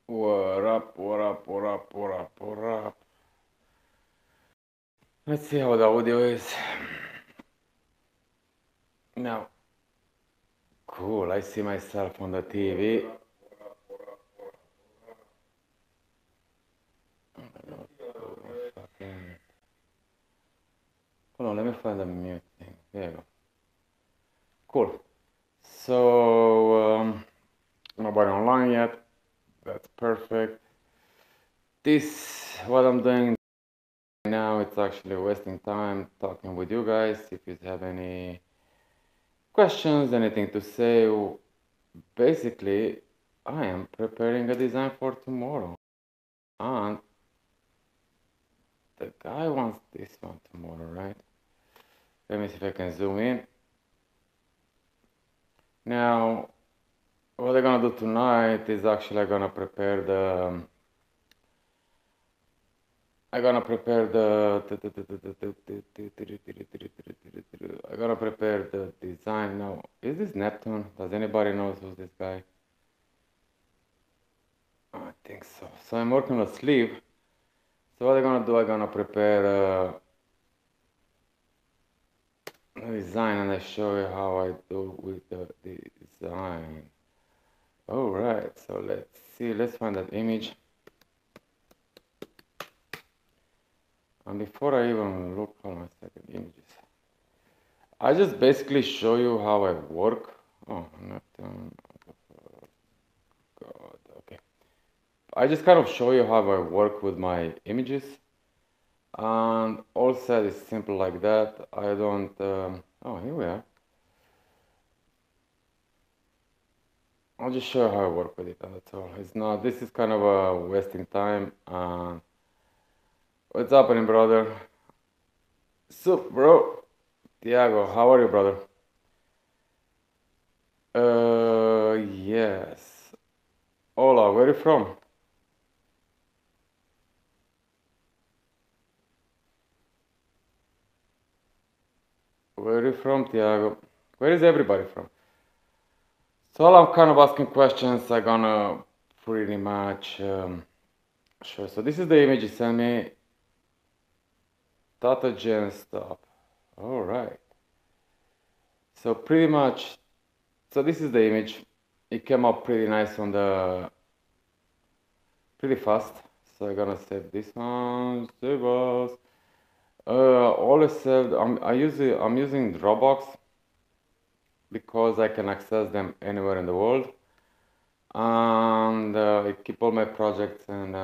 What up, what up, what up, what up, what up? Let's see how the audio is. Now, cool, I see myself on the TV. Hold on, let me find the mute thing. There you go. Cool. So, nobody online yet. That's perfect. What I'm doing now, it's actually wasting time talking with you guys. If you have any questions, anything to say, basically, I am preparing a design for tomorrow. And the guy wants this one tomorrow, right? Let me see if I can zoom in. Now, what I'm gonna do tonight is actually I'm gonna prepare the I'm gonna prepare the design now. Is this Neptune? Does anybody know who's this guy? I think so. So I'm working on a sleeve. So what I'm gonna do, I'm gonna prepare a design and I show you how I do with the design. Alright, so let's see, let's find that image. And before I even look on my second images, I just basically show you how I work. Oh, not God, okay. I just kind of show you how I work with my images. And all set is simple like that. I don't, oh, here we are. I'll just show you how I work with it, and that's all. It's not, this is kind of a wasting time. What's happening, brother? Sup, bro? Tiago, how are you, brother? Yes. Hola, where are you from? Where are you from, Tiago? Where is everybody from? So I'm kind of asking questions. I'm gonna pretty much show. So this is the image you sent me. Tatuaje and stuff. All right. So pretty much, so this is the image. It came up pretty nice on the, pretty fast. So I'm gonna save this one. Save us. Always saved. I'm using Dropbox because I can access them anywhere in the world, and I keep all my projects and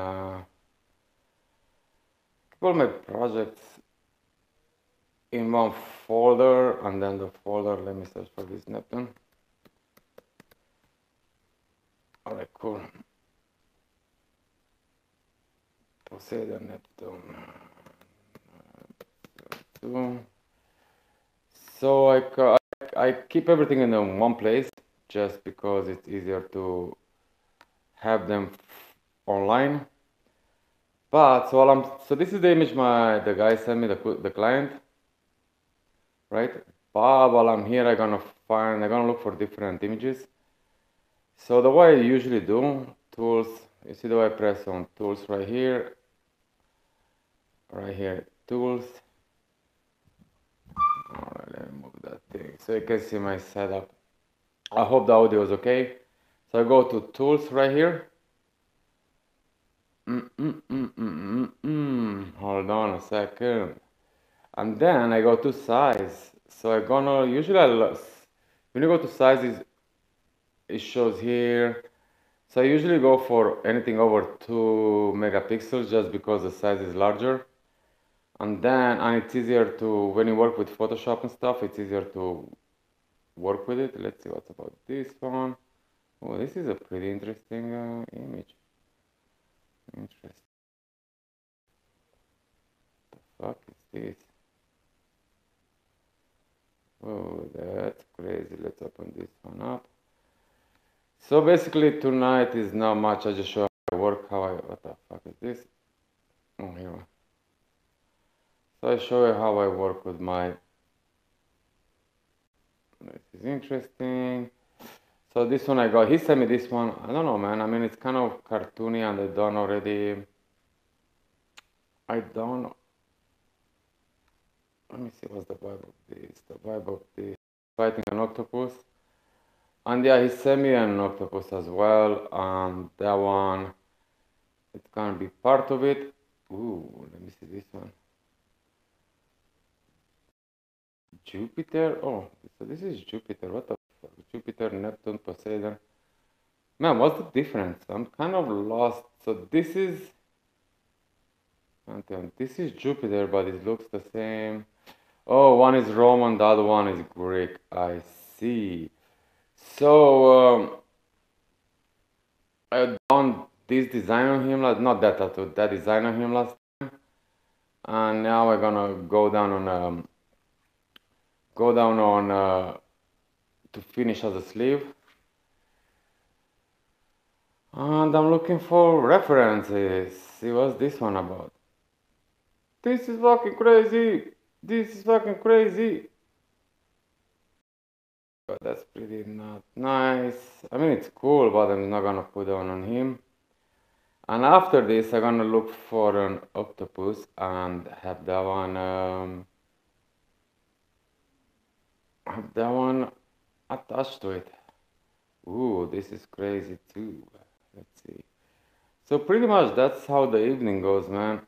in one folder, and then the folder. Let me search for this Neptune. All right, cool. Poseidon, Neptune. So I keep everything in one place just because it's easier to have them online. But so this is the image the guy sent me, the client, right? But while I'm here, I'm gonna look for different images. So the way I usually do, tools, you see the way I press on tools right here, tools. All right, let me move that thing so you can see my setup. I hope the audio is okay. So I go to tools right here. Hold on a second. And then I go to size. So I'm gonna usually when you go to sizes, it shows here. So I usually go for anything over 2 megapixels just because the size is larger. And it's easier to, when you work with Photoshop and stuff, it's easier to work with it. Let's see what's about this one. Oh, this is a pretty interesting image. Interesting. What the fuck is this? Oh, that's crazy. Let's open this one up. So basically tonight is not much. I just show how I work, what the fuck is this? Oh, here. So I show you how I work with this is interesting. So this one I got, he sent me this one. I don't know, man. I mean, it's kind of cartoony and I don't already, I don't know. Let me see what's the vibe of this. The vibe of this, fighting an octopus. And yeah, he sent me an octopus as well. And that one, it's gonna be part of it. Ooh, let me see this one. Jupiter? Oh, so this is Jupiter. What the fuck? Jupiter, Neptune, Poseidon. Man, what's the difference? I'm kind of lost. So this is Jupiter, but it looks the same. Oh, one is Roman, the other one is Greek. I see. So I done this design on him, not that tattoo, that design on him last time, and now we're gonna go down on to finish as a sleeve. And I'm looking for references. See what's this one about. This is fucking crazy. This is fucking crazy. But that's pretty not nice. I mean, it's cool, but I'm not gonna put on him. And after this, I'm gonna look for an octopus and have that one attached to it. Ooh, this is crazy too. Let's see. So pretty much that's how the evening goes, man.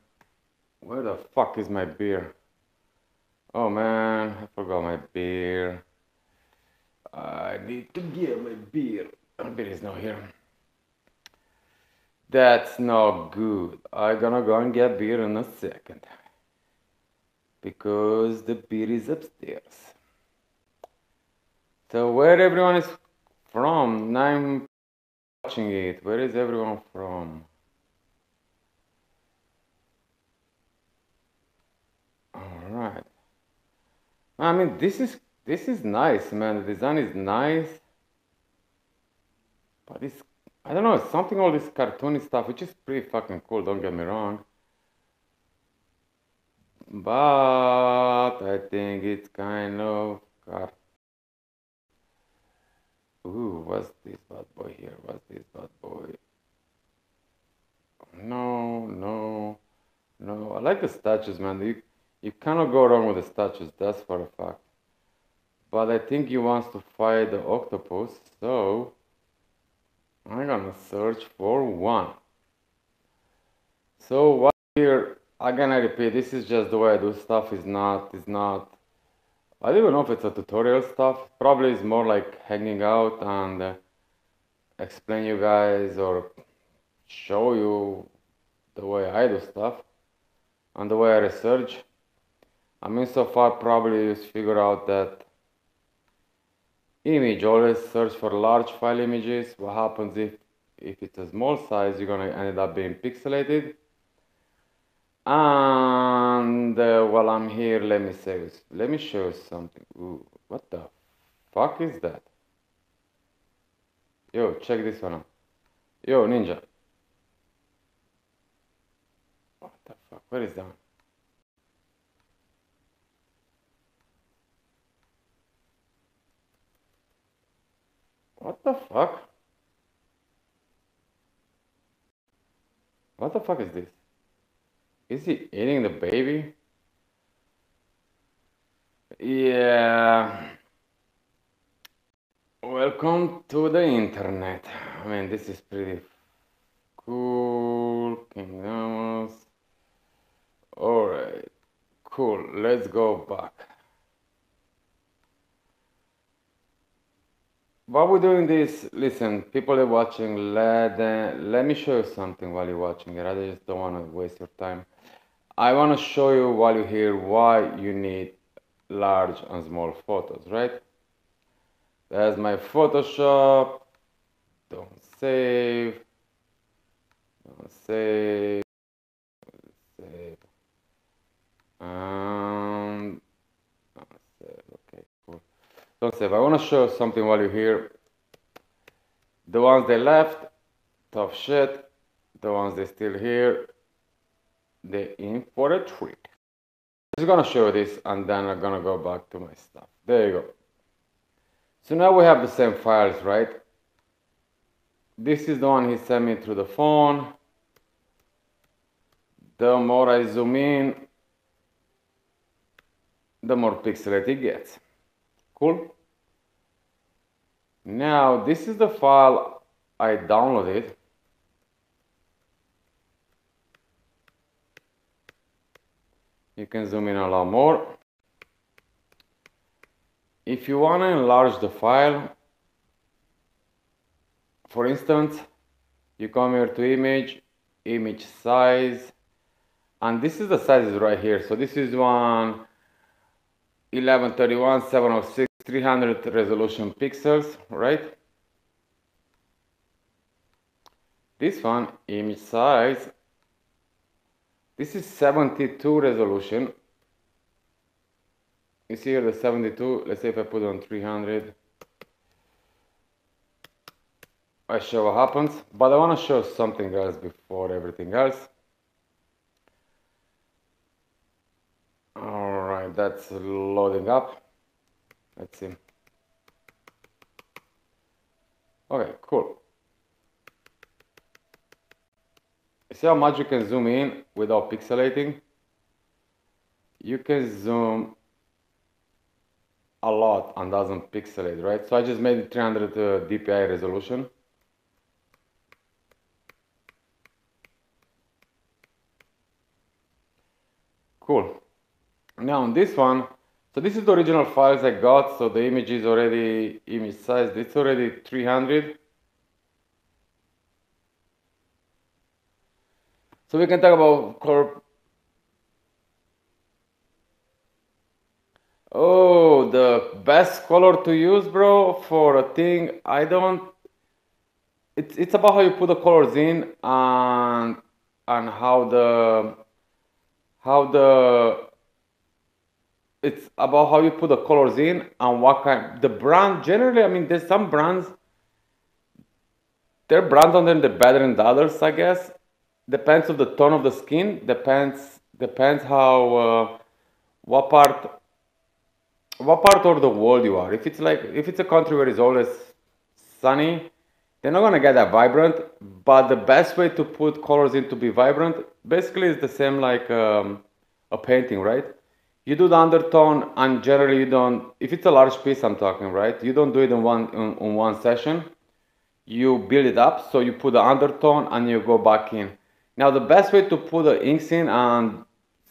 Where the fuck is my beer? Oh man, I forgot my beer. I need to get my beer. My beer is not here. That's not good. I'm gonna go and get beer in a second. Because the beer is upstairs. So where everyone is from? Now I'm watching it. Where is everyone from? Alright. I mean, this is nice, man. The design is nice. But it's, I don't know, it's something all this cartoony stuff, which is pretty fucking cool, don't get me wrong. But I think it's kind of ooh, what's this bad boy here? What's this bad boy? No, no, no. I like the statues, man. You cannot go wrong with the statues, that's for a fact. But I think he wants to fight the octopus, so I'm gonna search for one. So what here, again I repeat, this is just the way I do stuff, is not, I don't even know if it's a tutorial stuff, probably it's more like hanging out and explain you guys or show you the way I do stuff and the way I research. I mean, so far probably you figure out that image, always search for large file images. What happens if it's a small size, you're gonna end up being pixelated. And while I'm here, let me show you something. Ooh, what the fuck is that? Yo, check this one out. Yo, Ninja. What the fuck? Where is that one? What the fuck? What the fuck is this? Is he eating the baby? Yeah. Welcome to the internet. I mean, this is pretty cool. Kingdoms. Alright. Cool. Let's go back. While we're doing this, listen, people are watching, let me show you something while you're watching it. I just don't want to waste your time. I want to show you while you're here why you need large and small photos, right? There's my Photoshop. Don't save. Don't save. Save. Don't save. Okay, cool. Don't save. I want to show you something while you're here. The ones they left, tough shit. The ones they still here, they're in for a treat. I'm just gonna show you this and then I'm gonna go back to my stuff. There you go. So now we have the same files, right? This is the one he sent me through the phone. The more I zoom in, the more pixelated it gets. Cool. Now, this is the file I downloaded. You can zoom in a lot more. If you want to enlarge the file, for instance, you come here to image, image size, and this is the sizes right here. So this is one 1131, 706, 300 resolution pixels, right? This one, image size, this is 72 resolution. You see here the 72, let's say if I put it on 300, I show what happens, but I want to show something else before everything else. Alright, that's loading up. Let's see. Okay, cool. See how much you can zoom in without pixelating? You can zoom a lot and doesn't pixelate, right? So I just made it 300 dpi resolution. Cool. Now on this one, so this is the original files I got. So the image is already, image size, it's already 300. So we can talk about color. Oh, the best color to use, bro, for a thing. I don't. It's about how you put the colors in and how the it's about how you put the colors in and what kind. The brand generally, I mean, there's some brands. Their brand on them they're better than the others, I guess. Depends on the tone of the skin. Depends how what part of the world you are. If it's a country where it's always sunny, they're not gonna get that vibrant. But the best way to put colors in to be vibrant, basically, is the same like a painting, right? You do the undertone, and generally you don't. If it's a large piece, I'm talking, right? You don't do it in one session. You build it up, so you put the undertone and you go back in. Now the best way to put the inks in, and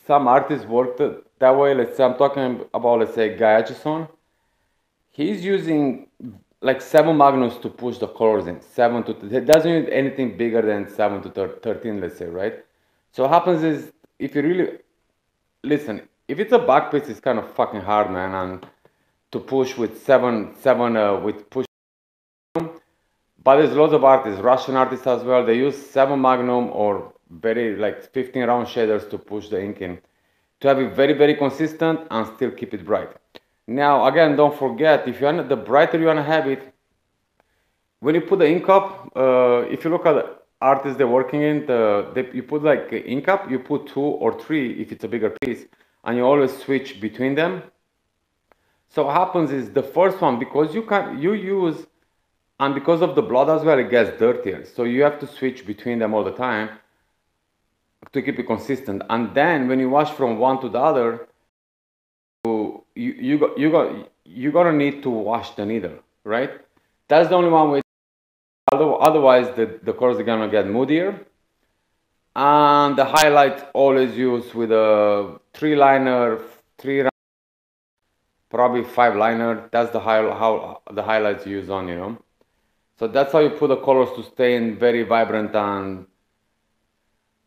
some artists work that way. Let's say I'm talking about, let's say, Guy Aitchison. He's using like 7 magnums to push the colors in. 7 to, it doesn't need anything bigger than 7 to 13, let's say, right? So what happens is, if you really, listen, if it's a back piece, it's kind of fucking hard, man, and to push with 7, with push. But there's lots of artists, Russian artists as well. They use 7 magnum or very like 15 round shaders to push the ink in, to have it very, very consistent and still keep it bright. Now again, don't forget, if you want, the brighter you want to have it, when you put the ink up, if you look at the artists they're working in, you put like ink up, you put 2 or 3 if it's a bigger piece, and you always switch between them. So what happens is the first one, because you use, and because of the blood as well, it gets dirtier. So you have to switch between them all the time to keep it consistent. And then when you wash from one to the other, you're gonna need to wash the needle, right? That's the only one way. Otherwise, the colors are gonna get moodier. And the highlight always used with a 3-liner, probably 5-liner. That's how the highlights used on, you know. So that's how you put the colors to stay in very vibrant and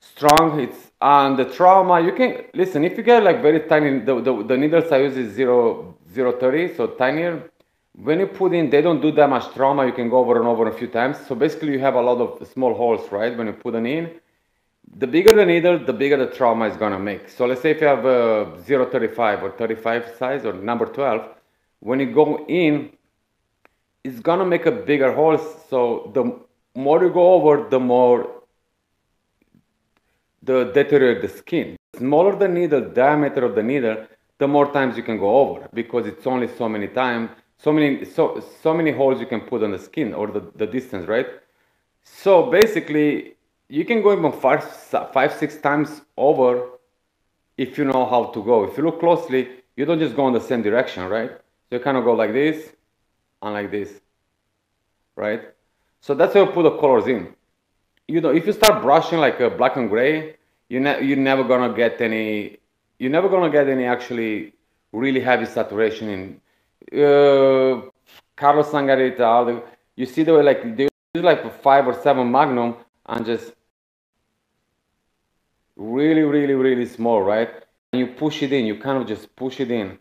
strong. And the trauma, you can listen, if you get like very tiny, the needles I use is 0.30, so tinier. When you put in, they don't do that much trauma. You can go over and over a few times. So basically you have a lot of small holes, right? When you put them in, the bigger the needle, the bigger the trauma is gonna make. So let's say if you have a 0.35 or 35 size or number 12, when you go in, it's gonna make a bigger hole. So the more you go over, the more the deteriorate the skin. The smaller the needle, diameter of the needle, the more times you can go over, because it's only so many times, so many holes you can put on the skin, or the distance, right? So basically, you can go even five, 6 times over if you know how to go. If you look closely, you don't just go in the same direction, right? So you kind of go like this and like this, right? So that's how you put the colors in. You know, if you start brushing like a black and gray, you're never gonna get any. You're never gonna get any actually really heavy saturation in. Carlos Sangarita, you see the way like they use like a 5 or 7 Magnum and just really, really, really small, right? And you push it in. You kind of just push it in.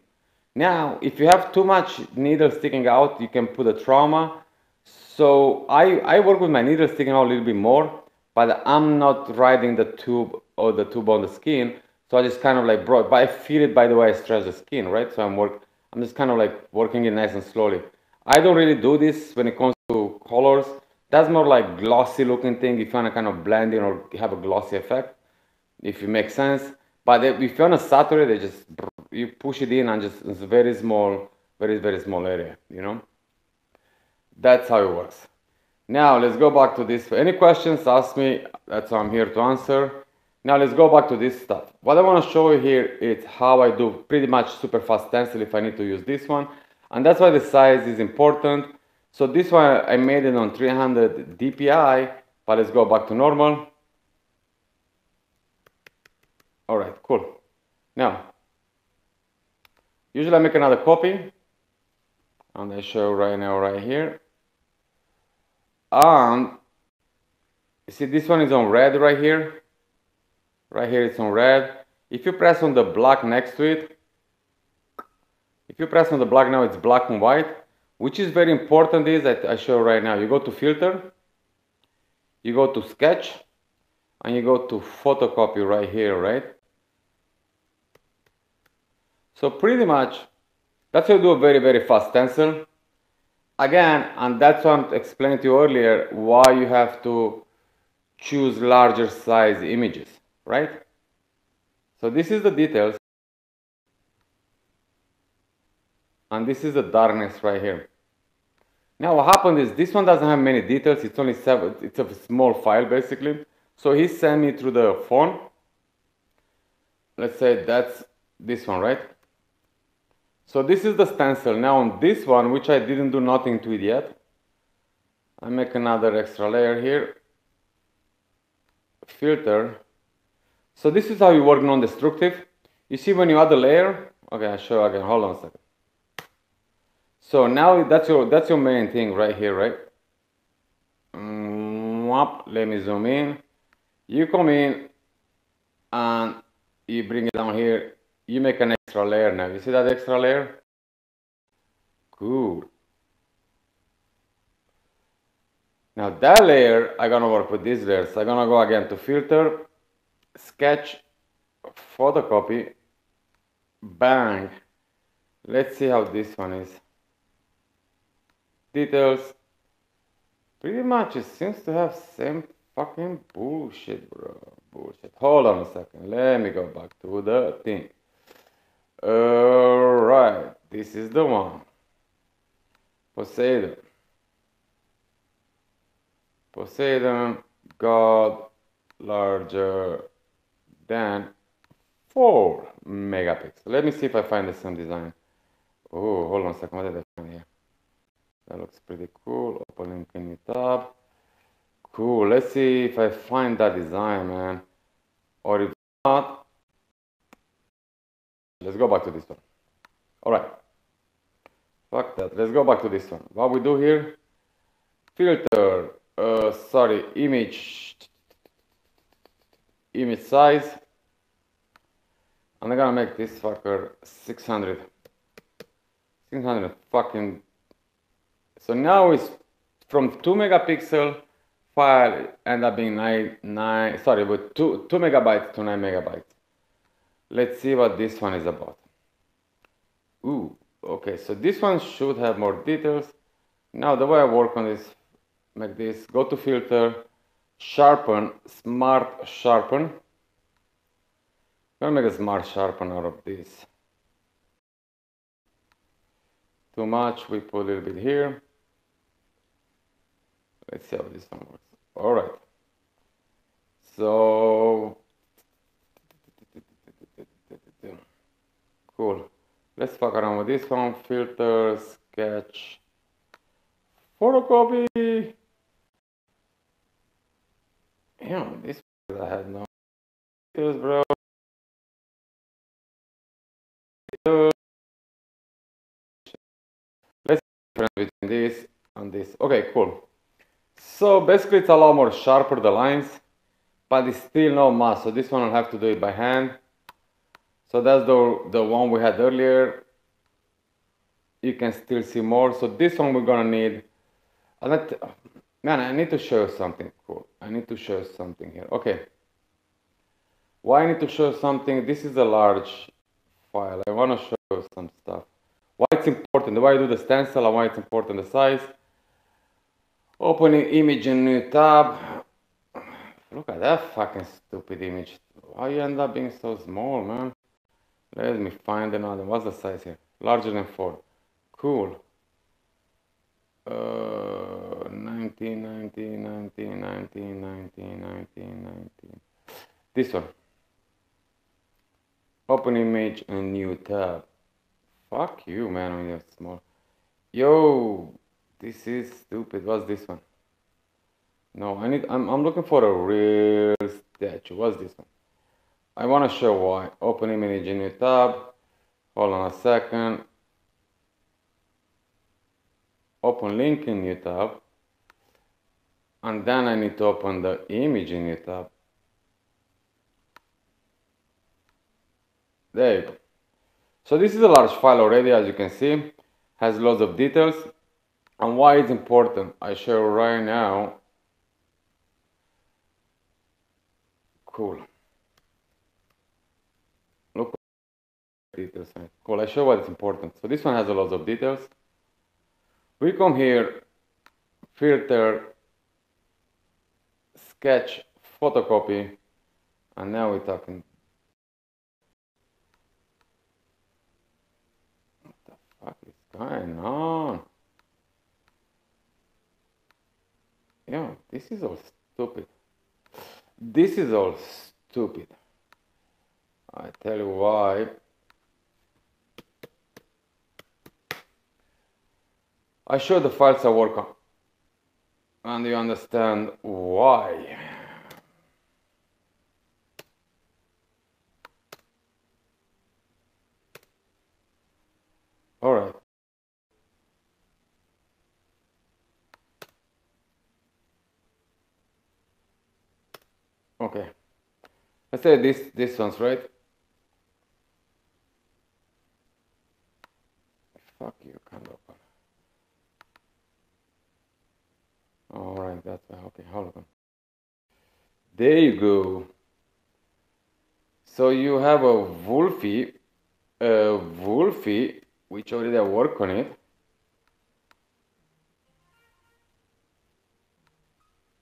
Now, if you have too much needle sticking out, you can put a trauma. So I work with my needle sticking out a little bit more, but I'm not riding the tube or the tube on the skin. So I just kind of like but I feel it by the way I stretch the skin, right? So I'm just kind of like working it nice and slowly. I don't really do this when it comes to colors. That's more like glossy looking thing if you want to kind of blend in or have a glossy effect, if it makes sense. But if you want to saturate, they just you push it in and just it's a very small, very very small area. You know, that's how it works. Now let's go back to this. Any questions? Ask me. That's what I'm here to answer. Now let's go back to this stuff. What I want to show you here is how I do pretty much super fast stencil if I need to use this one, and that's why the size is important. So this one I made it on 300 dpi, but let's go back to normal. All right, cool. Now, usually I make another copy, and I show right now right here. And you see this one is on red right here. Right here it's on red. If you press on the black next to it, if you press on the black now, it's black and white, which is very important is that I show right now. You go to filter, you go to sketch, and you go to photocopy right here, right? So pretty much, that's how you do a very, very fast stencil. Again, and that's what I explained to you earlier, why you have to choose larger size images, right? So this is the details, and this is the darkness right here. Now what happened is this one doesn't have many details, it's only 7, it's a small file basically. So he sent me through the phone. Let's say that's this one, right? So this is the stencil. Now on this one, which I didn't do nothing to it yet, I make another extra layer here. Filter. So this is how you work non-destructive. You see when you add a layer, okay, I'll show you again, hold on a second. So now that's your main thing right here, right? Let me zoom in. You come in and you bring it down here. You make an extra layer now. You see that extra layer? Good. Now that layer, I'm gonna work with this layer. So I'm gonna go again to filter, sketch, photocopy, bang. Let's see how this one is. Details. Pretty much it seems to have same fucking bullshit, bro. Bullshit. Hold on a second. Let me go back to the thing. Alright. This is the one. Poseidon. Poseidon got larger than 4 megapixels. Let me see if I find the same design. Oh, hold on a second. What did I find here? That looks pretty cool. Open link in new tab. Cool. Let's see if I find that design, man. Or if not, let's go back to this one. All right. Fuck that. Let's go back to this one. What we do here? Filter. Sorry. Image size. And I'm gonna make this fucker 600. 600 fucking. So now it's from 2 megapixel file end up being with 2 megabytes to 9 megabytes. Let's see what this one is about. Ooh, okay, so this one should have more details. Now the way I work on this, make this, go to filter, sharpen, smart sharpen. I'm gonna make a smart sharpen out of this. Too much, we put a little bit here. Let's see how this one works. All right. So cool. Let's fuck around with this one. Filter, sketch, photocopy. Yeah, this I had no ideas, bro. Let's difference between this and this. Okay, cool. So basically it's a lot more sharper, the lines, but it's still no mass. So this one I'll have to do it by hand. So that's the one we had earlier. You can still see more. So this one we're gonna need. Man, I need to show you something cool. I need to show you something here. Okay. Why I need to show something? This is a large file. I want to show you some stuff. Why it's important, why I do the stencil and why it's important, the size. Opening image in new tab. Look at that fucking stupid image. Why you end up being so small, man? Let me find another. What's the size here? Larger than 4. Cool. 19, 19, 19, 19, 19, 19, 19. This one. Open image and new tab. Fuck you, man, when you're small. Yo, this is stupid. What's this one? No, I'm looking for a real statue. What's this one? I want to show why. Open image in new tab. Hold on a second. Open link in new tab. And then I need to open the image in new tab. There you go. So this is a large file already, as you can see. Has lots of details. And why it's important, I show you right now. Cool. Look at the details. Cool, I show why it's important. So this one has a lot of details. We come here, filter, sketch, photocopy, and now we're talking. What the fuck is going on? Yo, this is all stupid. This is all stupid. I tell you why. I show the files I work on. And you understand why. All right. Okay. Let's say this one's right. Fuck you, can't open. All right, that's okay. Hold on. There you go. So you have a Wolfie, which already I work on it.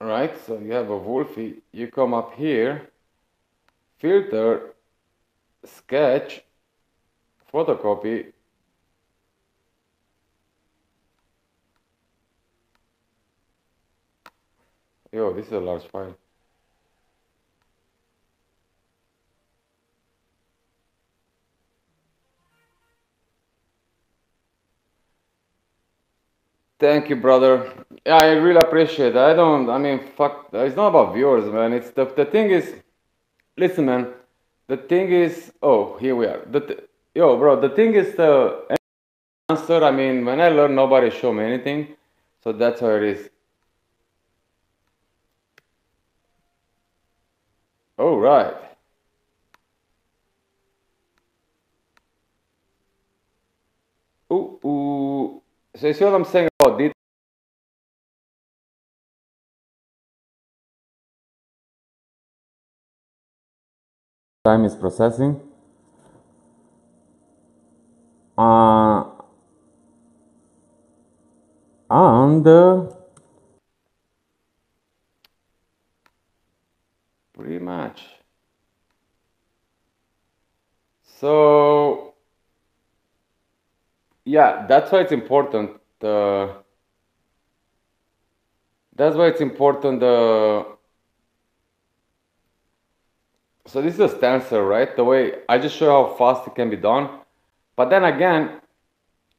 Right, so you have a Wolfie. You come up here, filter, sketch, photocopy. Yo, this is a large file. Thank you, brother. Yeah, I really appreciate it. I mean, fuck, it's not about viewers, man. It's the thing is, listen, man. The thing is, oh, here we are. Yo, bro, the thing is the answer. I mean, when I learn, nobody show me anything. So that's how it is. Oh, right. Ooh, ooh. So you see what I'm saying about this? Time is processing. Uh, and pretty much. So yeah, that's why it's important. That's why it's important. So this is a stencil, right? The way I just show how fast it can be done. But then again,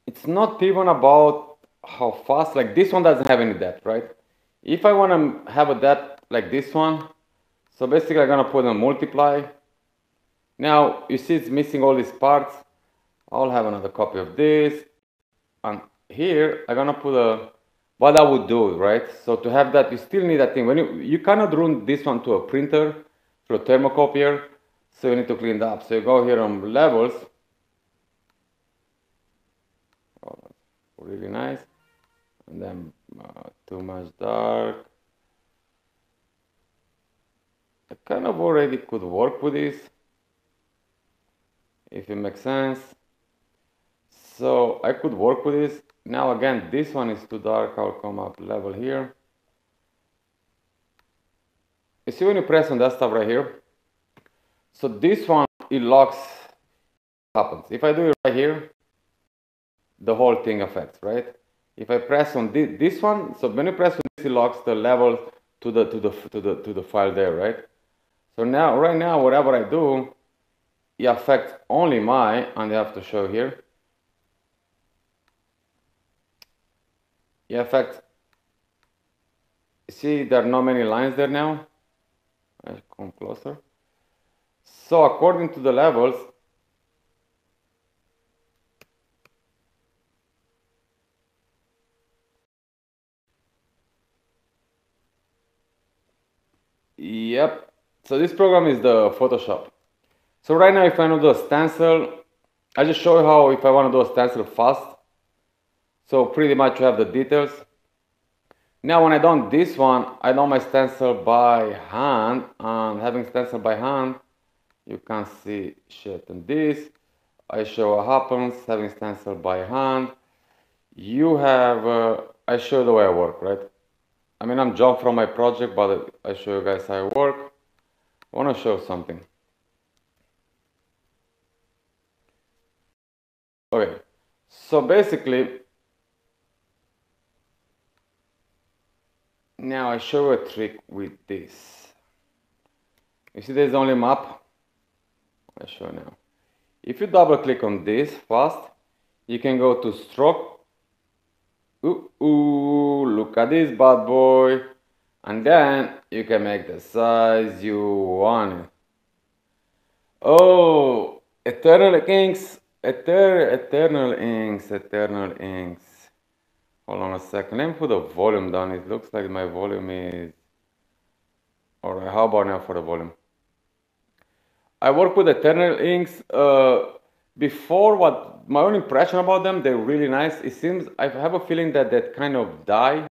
it's not even about how fast. Like this one doesn't have any depth, right? If I want to have a depth like this one, so basically I'm gonna put a multiply. Now you see it's missing all these parts. I'll have another copy of this, and here I'm gonna put a what I would do, right? So to have that, you still need that thing. When you cannot run this one to a printer, to a thermocopier, so you need to clean it up. So you go here on levels. Oh, really nice. And then too much dark. I kind of already could work with this, if it makes sense. So I could work with this. Now again, this one is too dark. I'll come up level here. You see when you press on that stuff right here? So this one, it locks, happens. If I do it right here, the whole thing affects, right? If I press on this one, so when you press on this, it locks the level to the file there, right? So now, right now, whatever I do, it affects only my, and I have to show here. It affects, see, there are not many lines there now. I come closer. So according to the levels, yep. So this program is the Photoshop. So right now, if I want to do a stencil, I just show you how if I want to do a stencil fast. So pretty much you have the details. Now when I done this one, I done my stencil by hand, and having stencil by hand, you can't see shit. And this, I show what happens having stencil by hand. You have, I show the way I work, right? I mean, I'm jumping from my project, but I show you guys how I work. I want to show something. Okay, so basically, now I show a trick with this. You see there's only map? I show now. If you double click on this fast, you can go to stroke. Ooh, look at this bad boy. And then you can make the size you want. Oh, eternal inks, eternal inks, eternal inks. Hold on a second, let me put the volume down. It looks like my volume is... Alright, how about now for the volume? I work with eternal inks. Before, what my own impression about them, they're really nice. It seems, I have a feeling that they kind of die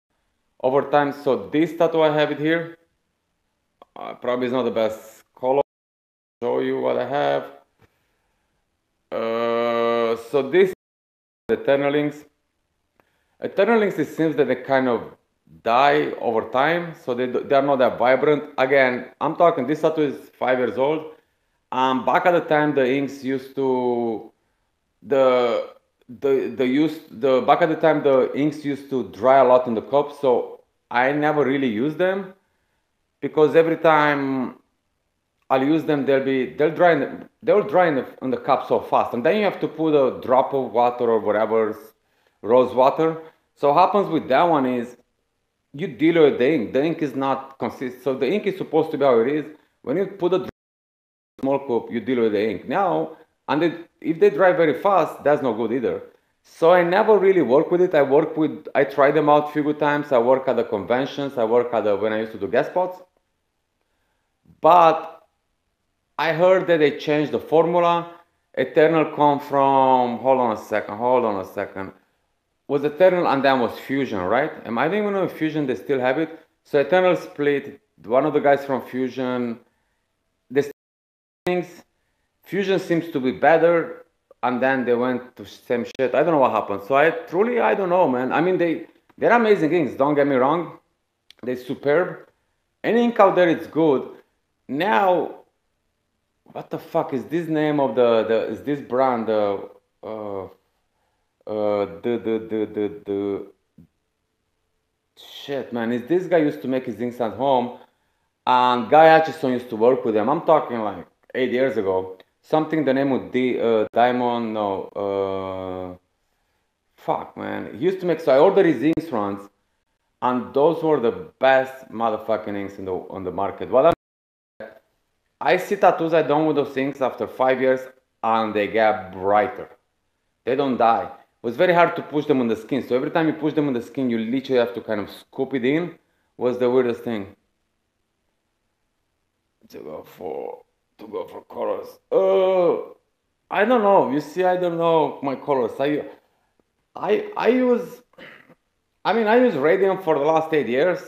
over time. So this tattoo, I have it here. Probably is not the best color. Show you what I have. So this eternal inks. Eternal inks, it seems that they kind of die over time, so they are not that vibrant. Again, I'm talking, this tattoo is 5 years old. Back at the time, the inks used to back at the time the inks used to dry a lot in the cup, so I never really used them because every time I'll use them, they'll dry in the cup so fast, and then you have to put a drop of water or whatever, rose water. So what happens with that one is you dilute the ink. The ink is not consistent. So the ink is supposed to be how it is. When you put a small cup, you dilute the ink. Now, and if they dry very fast, that's not good either. So I never really work with it. I tried them out a few good times. I work at the conventions. I work at when I used to do guest spots. But I heard that they changed the formula. Eternal come from, hold on a second. Was Eternal and then was Fusion, right? I don't even know if Fusion, they still have it. So Eternal split, one of the guys from Fusion, the things, Fusion seems to be better, and then they went to same shit. I don't know what happened. So I don't know, man. I mean, they're amazing inks, don't get me wrong. They're superb. Any ink out there, it's good. Now, what the fuck is this name of is this brand? shit, man, is this guy used to make his inks at home, and Guy Atchison used to work with them. I'm talking like 8 years ago. Something the name of Diamond, no, fuck, man. He used to make, so I ordered his inks runs, and those were the best motherfucking inks on the market. What I see tattoos I done with those inks after 5 years, and they get brighter. They don't die. It was very hard to push them on the skin. So every time you push them on the skin, you literally have to kind of scoop it in. Was the weirdest thing to go for colors. I don't know. You see, I don't know my colors. I use. I mean, I use Radiant for the last 8 years.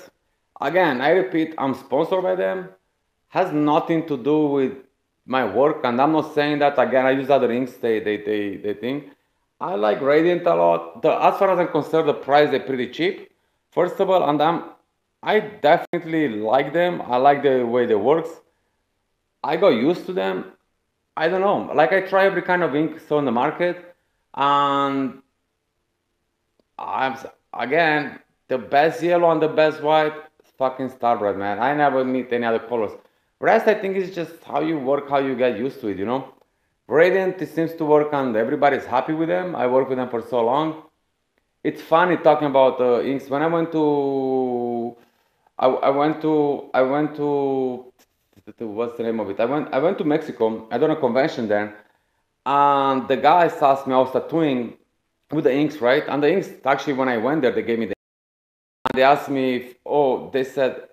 Again, I repeat, I'm sponsored by them. Has nothing to do with my work, and I'm not saying that again. I use other inks. They think. I like Radiant a lot. As far as I'm concerned, the price they're pretty cheap. First of all, and I definitely like them. I like the way they works. I got used to them. I don't know. Like I try every kind of ink so on the market, and I'm again the best yellow and the best white. Fucking Starbright, man. I never meet any other colors. Rest, I think, is just how you work, how you get used to it. You know. Radiant, it seems to work, and everybody's happy with them. I worked with them for so long. It's funny talking about inks. When I went to, I went to, what's the name of it? I went to Mexico. I done a convention there, and the guys asked me, I was tattooing with the inks, right? And the inks, actually, when I went there, they gave me the, and they asked me, if, oh, they said,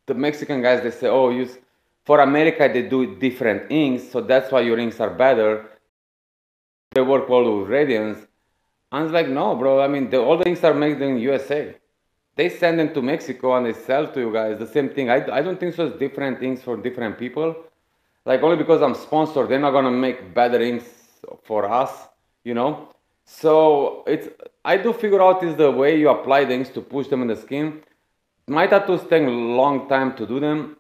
the Mexican guys, they say, oh, use, for America, they do different inks, so that's why your inks are better. They work well with Radiance. And it's like, no, bro, I mean, all the inks are made in USA. They send them to Mexico and they sell to you guys the same thing. I don't think so. It's different inks for different people. Like, only because I'm sponsored, they're not gonna make better inks for us, you know? So I do figure out is the way you apply the inks to push them in the skin. My tattoos take a long time to do them.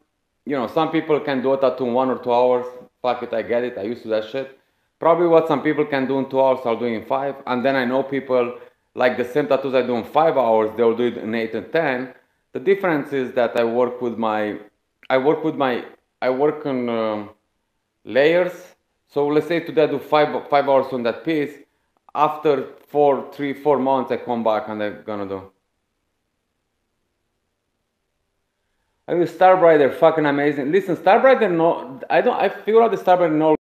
You know, some people can do a tattoo in 1 or 2 hours. Fuck it, I get it. I used to that shit. Probably what some people can do in 2 hours, I'll do in 5. And then I know people like the same tattoos I do in 5 hours, they'll do it in 8 and 10. The difference is that I work on layers. So let's say today I do 5 hours on that piece. After 4 months, I come back and I'm gonna do. I mean, Starbright, fucking amazing. Listen, Starbright, I figure out the Starbright no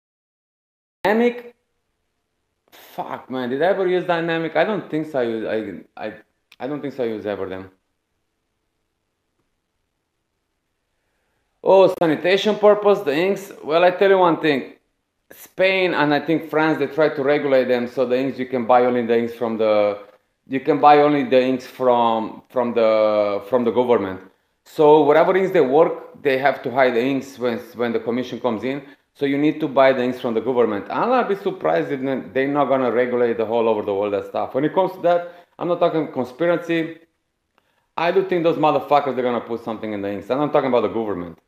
dynamic. Fuck, man, did I ever use dynamic? I don't think so. I don't think so. I use ever them. Oh, sanitation purpose, the inks. Well, I tell you one thing. Spain and I think France, they try to regulate them, so the inks you can buy only the inks from the government. So whatever inks they work, they have to hide the inks when the commission comes in. So you need to buy the inks from the government. And I'll be surprised if they're not gonna regulate the whole over the world that stuff. When it comes to that, I'm not talking conspiracy. I do think those motherfuckers they're gonna put something in the inks. I'm not talking about the government.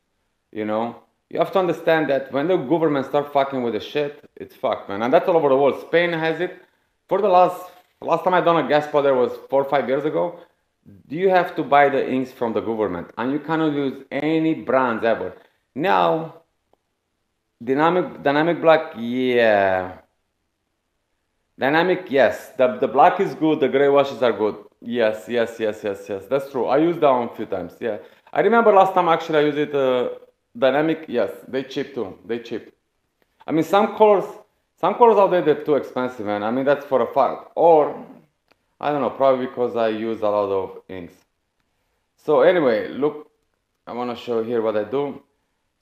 You know? You have to understand that when the government start fucking with the shit, it's fucked, man. And that's all over the world. Spain has it. For the last time I done a gas powder was 4 or 5 years ago. You have to buy the inks from the government, and you cannot use any brands ever. Now, dynamic black, yeah. Dynamic, yes. The black is good. The gray washes are good. Yes. That's true. I used that one a few times. Yeah. I remember last time actually I used it. Dynamic, yes. They cheap too. They cheap. I mean, some colors out there they're too expensive, man. I mean, that's for a fact. Or I don't know. Probably because I use a lot of inks. So anyway, look. I want to show here what I do.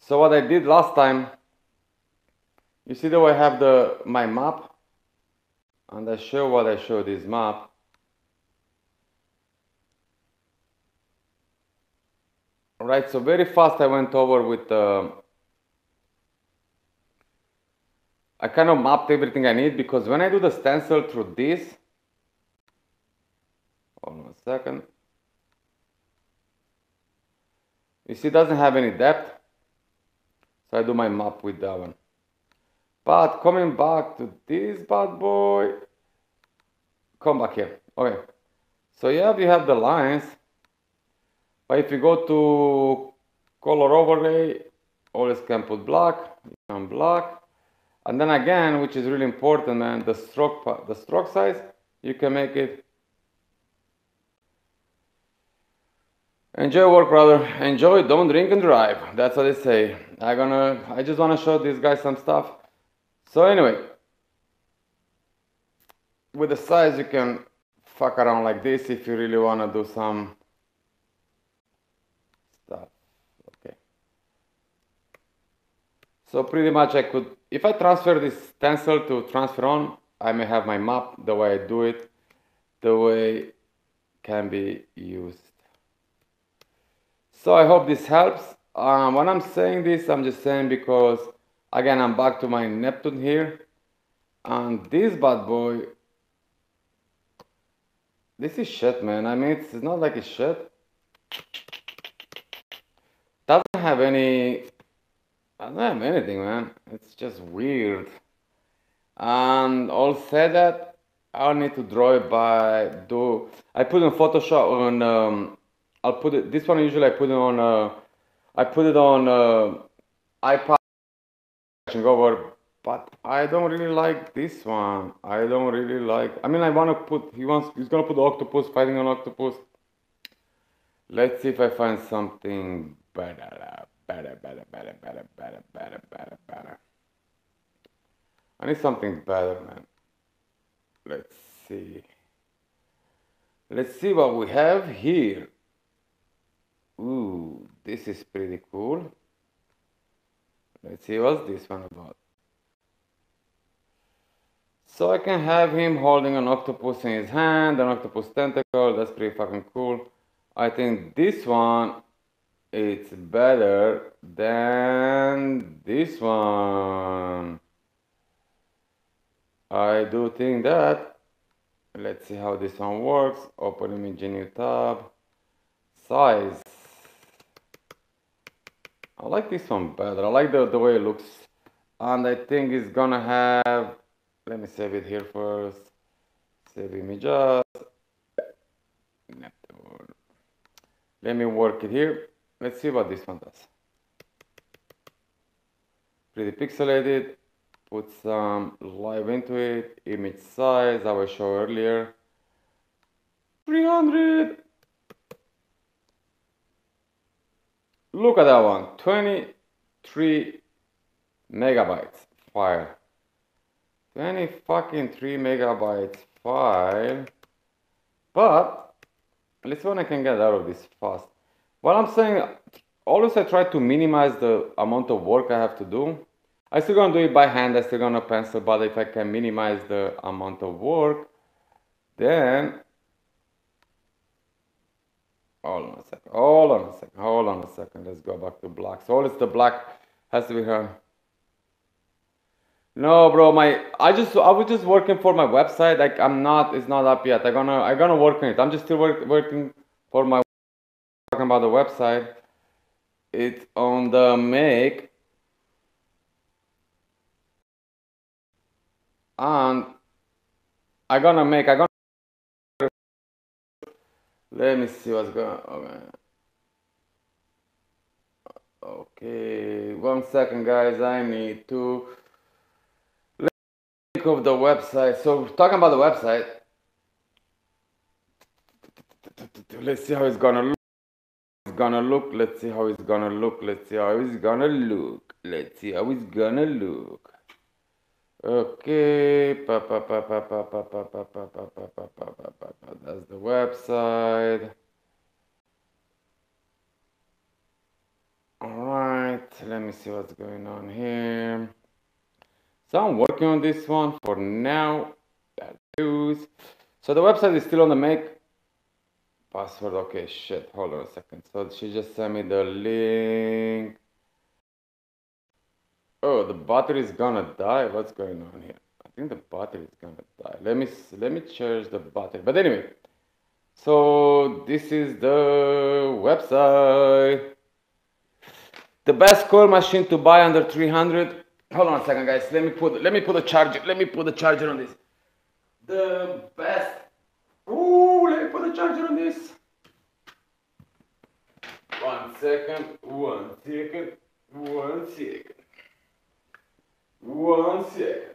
So what I did last time. You see the way I have my map. And I show what I show this map. Alright, so very fast I went over with I kind of mapped everything I need because when I do the stencil through this, hold on a second. You see it doesn't have any depth. So I do my map with that one. But coming back to this bad boy, come back here. Okay. So yeah, we have the lines, but if you go to color overlay, always can put black, you can black. And then again, which is really important, man, the stroke size, you can make it. Enjoy work, brother. Enjoy, don't drink and drive. That's what they say. I just wanna show these guys some stuff. So anyway, with the size you can fuck around like this if you really wanna do some stuff. Okay. So pretty much I could, if I transfer this stencil to transfer on, I may have my map, the way I do it, the way can be used. So I hope this helps. When I'm saying this, I'm just saying because, again, I'm back to my Neptune here. And this bad boy, this is shit, man. I mean, it's not like it's shit. Doesn't have any, I don't have anything, man. It's just weird. And all said that, I'll need to draw it by, I put it in Photoshop on, I'll put it, this one usually I put it on, iPad over, but I don't really like this one. I don't really like, I mean, I want to put, he's gonna put the octopus, fighting an octopus. Let's see if I find something better. I need something better, man. Let's see. Let's see what we have here. Ooh, this is pretty cool. Let's see what's this one about. So I can have him holding an octopus in his hand, an octopus tentacle. That's pretty fucking cool. I think this one is better than this one. I do think that. Let's see how this one works. Open image, new tab. Size. I like this one better. I like the way it looks. And I think it's gonna have, let me save it here first. Save images. Let me work it here. Let's see what this one does. Pretty pixelated. Put some live into it. Image size, I will show earlier. 300. Look at that one. 23 megabytes file. 23 megabytes file. But let's see what I can get out of this fast. What I'm saying, always I try to minimize the amount of work I have to do. I'm still gonna do it by hand, I'm still gonna pencil, but if I can minimize the amount of work, then hold on a second, let's go back to black. So always the black has to be here. No, bro, I was just working for my website. Like it's not up yet. I'm gonna work on it. I'm just still working for my, talking about the website. It's on the make. And let me see what's going on. Okay, 1 second, guys. I need to link of the website. So talking about the website, let's see how it's gonna look. Let's see how it's gonna look. Okay, that's the website. All right, let me see what's going on here. So I'm working on this one for now. So the website is still on the make. Password, okay, shit, hold on a second. So she just sent me the link. Oh, the battery is gonna die. What's going on here? I think the battery is gonna die. Let me charge the battery. But anyway, so this is the website. The best coil machine to buy under 300. Hold on a second, guys. Let me put the charger. Let me put the charger on this. The best. Ooh, let me put the the charger on this? 1 second, 1 second, 1 second. 1 second.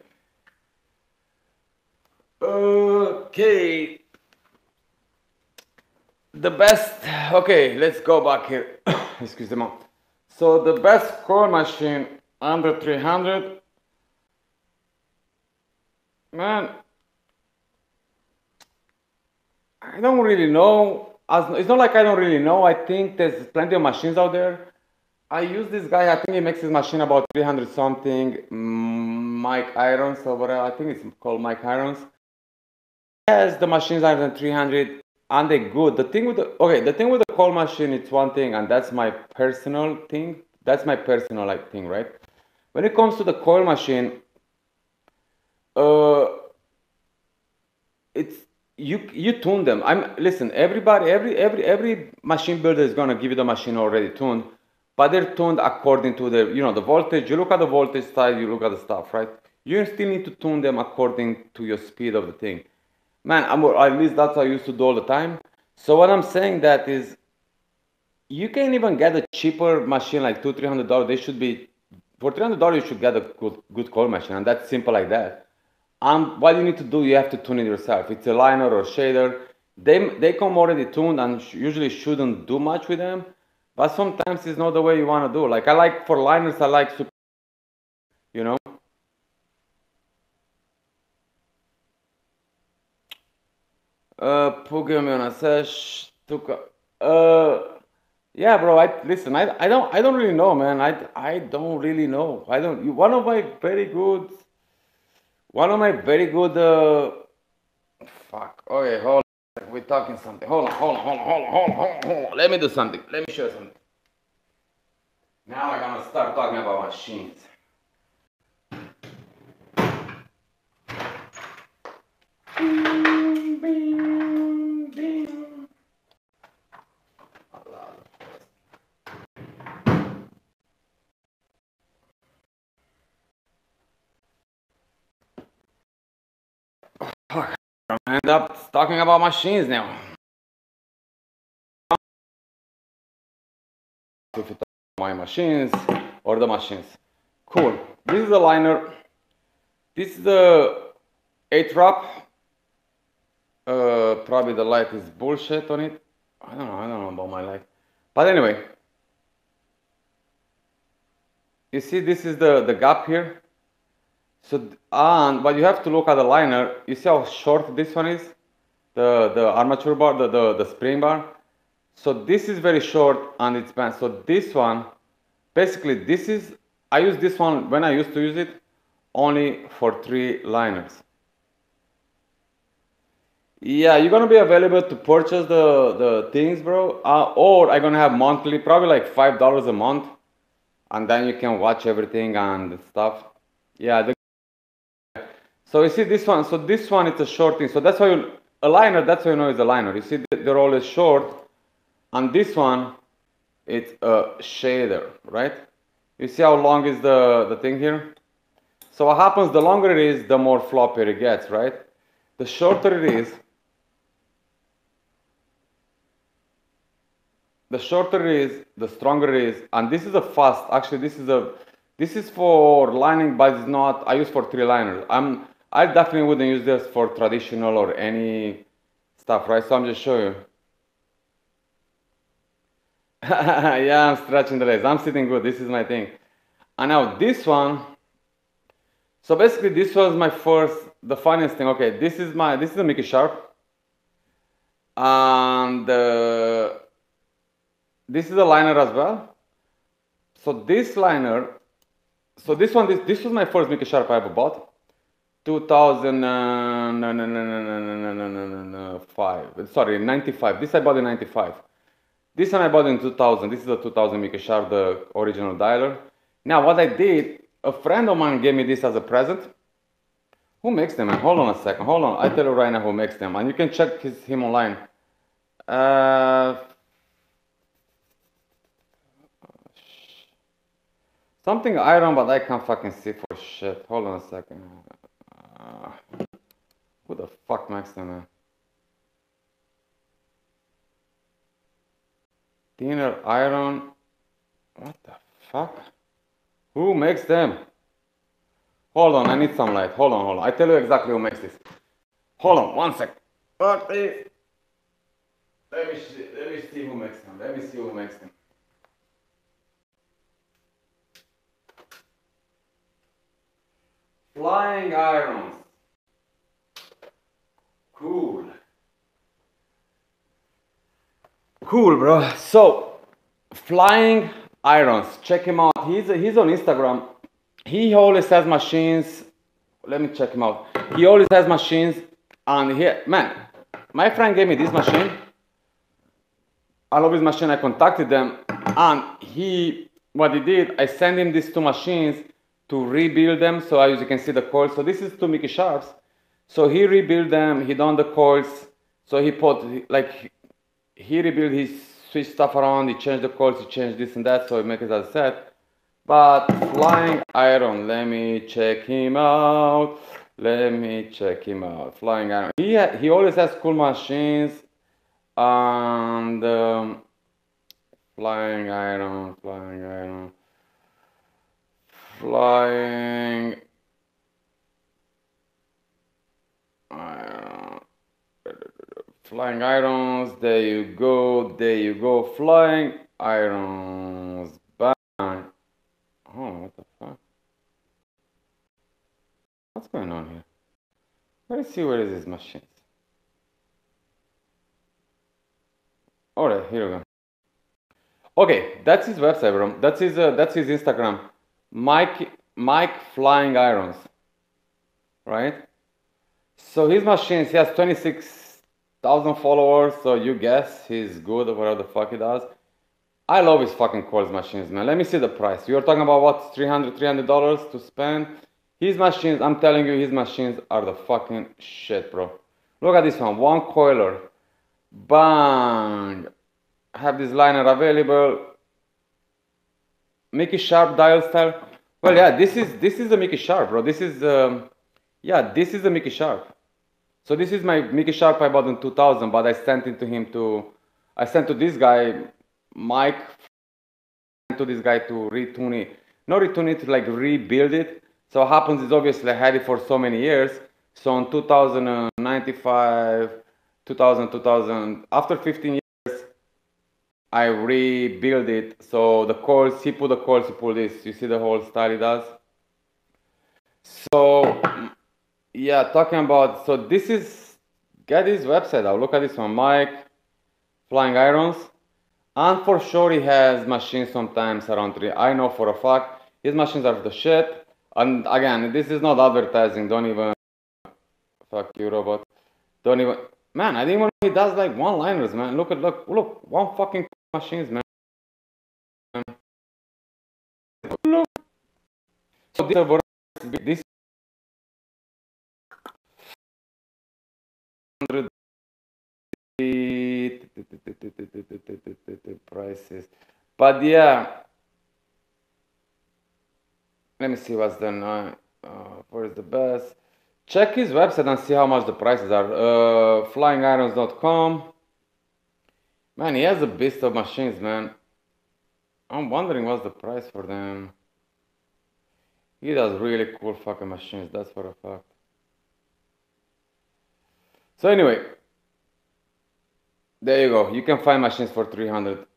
Okay. The best, okay, let's go back here. Excuse me. So the best coil machine under 300, man, I don't really know. It's not like I don't really know. I think there's plenty of machines out there. I use this guy. I think he makes his machine about 300 something. Mike Irons or whatever. I think it's called Mike Irons. Yes, the machines are than 300 and they're good. The thing with the coil machine, it's one thing, and that's my personal thing. That's my personal thing, right? When it comes to the coil machine, it's you tune them. Listen, every machine builder is gonna give you the machine already tuned, but they're tuned according to the voltage. You look at the voltage side, you look at the stuff, right? You still need to tune them according to your speed of the thing. Man, at least that's what I used to do all the time. So what I'm saying that is, you can even get a cheaper machine like $200-300. They should be for $300. You should get a good coil machine, and that's simple like that. What you need to do, you have to tune it yourself. It's a liner or shader. They come already tuned and usually shouldn't do much with them. But sometimes it's not the way you want to do. Like for liners, I like super, you know. Pugamiona says, yeah, bro. Listen. I don't really know, man. I don't really know. One of my very good. Fuck. Okay, hold on. We're talking something. Hold on. Let me do something. Let me show you something. Now I'm gonna start talking about machines. I end up talking about machines now. If you talk about my machines or the machines. Cool. This is the liner. This is the 8-wrap. Probably the light is bullshit on it. I don't know about my light. But anyway. You see, this is the gap here. So, but you have to look at the liner. You see how short this one is? The armature bar, the spring bar. So this is very short and it's bent. So this one, basically I use this one when I used to use it only for 3 liners. Yeah, you're gonna be available to purchase the things, bro. Or I'm gonna have monthly, probably like $5 a month. And then you can watch everything and stuff. Yeah, so you see this one. So this one, it's a short thing. So that's why a liner, that's how you know it's a liner. You see, they're always short. And this one, it's a shader, right? You see how long is the thing here? So what happens, the longer it is, the more floppier it gets, right? The shorter it is, the stronger it is. And this is a fast, actually this is for lining, but it's not, I use for 3 liners. I definitely wouldn't use this for traditional or any stuff, right? So I'm just showing you. Yeah, I'm stretching the legs. I'm sitting good. This is my thing. And now this one. So basically, this was the funniest thing. Okay, this is a Mickey Sharp, and this is a liner as well. So this liner. So this was my first Mickey Sharp I ever bought. 2005. Sorry, 95. This I bought in 95. This one I bought in 2000. This is a 2000 Mickey Sharp, the original dialer. Now what I did, a friend of mine gave me this as a present. Who makes them, man? Hold on a second. Hold on. I tell you right now who makes them. And you can check him online. Something iron, but I can't fucking see for shit. Hold on a second. Who the fuck makes them, man? Thinner iron. What the fuck? Who makes them? Hold on, I need some light. Hold on, hold on. I tell you exactly who makes this. Hold on, one sec. Let me see who makes them. Let me see who makes them. Flying irons. Cool. Cool, bro. So, Flying Irons. Check him out. He's on Instagram. He always has machines. Let me check him out. He always has machines. And man, my friend gave me this machine. I love his machine. I contacted them. And what he did, I sent him these two machines to rebuild them. So as you can see the coils. So this is two Mickey Sharps. So he rebuilt them. He done the coils. So he put, like, he rebuilt, he switched stuff around, he changed the coils, he changed this and that, so he makes it as a set. But Flying Iron, let me check him out. Flying Iron. He always has cool machines. And Flying Iron. Flying Irons, there you go, Flying Irons, bang. Oh, what the fuck? What's going on here? Let me see where is his machines. Alright, here we go. Okay, that's his website, bro. That's his Instagram. Mike Flying Irons. Right? So his machines, he has 26,000 followers, so you guess he's good or whatever the fuck he does. I love his fucking coils machines, man. Let me see the price. You're talking about what, $300 to spend? His machines, I'm telling you, his machines are the fucking shit, bro. Look at this one coiler. Bang! I have this liner available. Mickey Sharp dial style. Well, yeah, this is a Mickey Sharp, bro. This is this is a Mickey Sharp. So this is my Mickey Sharp I bought in 2000, but I sent to this guy, Mike, to this guy to retune it. Not retune it, like rebuild it. So what happens is obviously I had it for so many years. So in 2095, 2000, after 15 years, I rebuild it. So the coils, he put the coils, he pulled this. You see the whole style he does? So, yeah, talking about, so this is, get his website out. Look at this one, Mike Flying Irons. And for sure he has machines sometimes around 3. I know for a fact his machines are the shit. And again, this is not advertising. Don't even, fuck you, robot. Don't even, man, I didn't even know he does like one-liners, man. Look, one fucking machines, man. Look. So this prices, but yeah, let me see what's the where is the best. Check his website and see how much the prices are. Flyingirons.com. Man, he has a beast of machines, man. I'm wondering what's the price for them. He does really cool fucking machines, that's for a fact. So anyway, there you go. You can find machines for $300.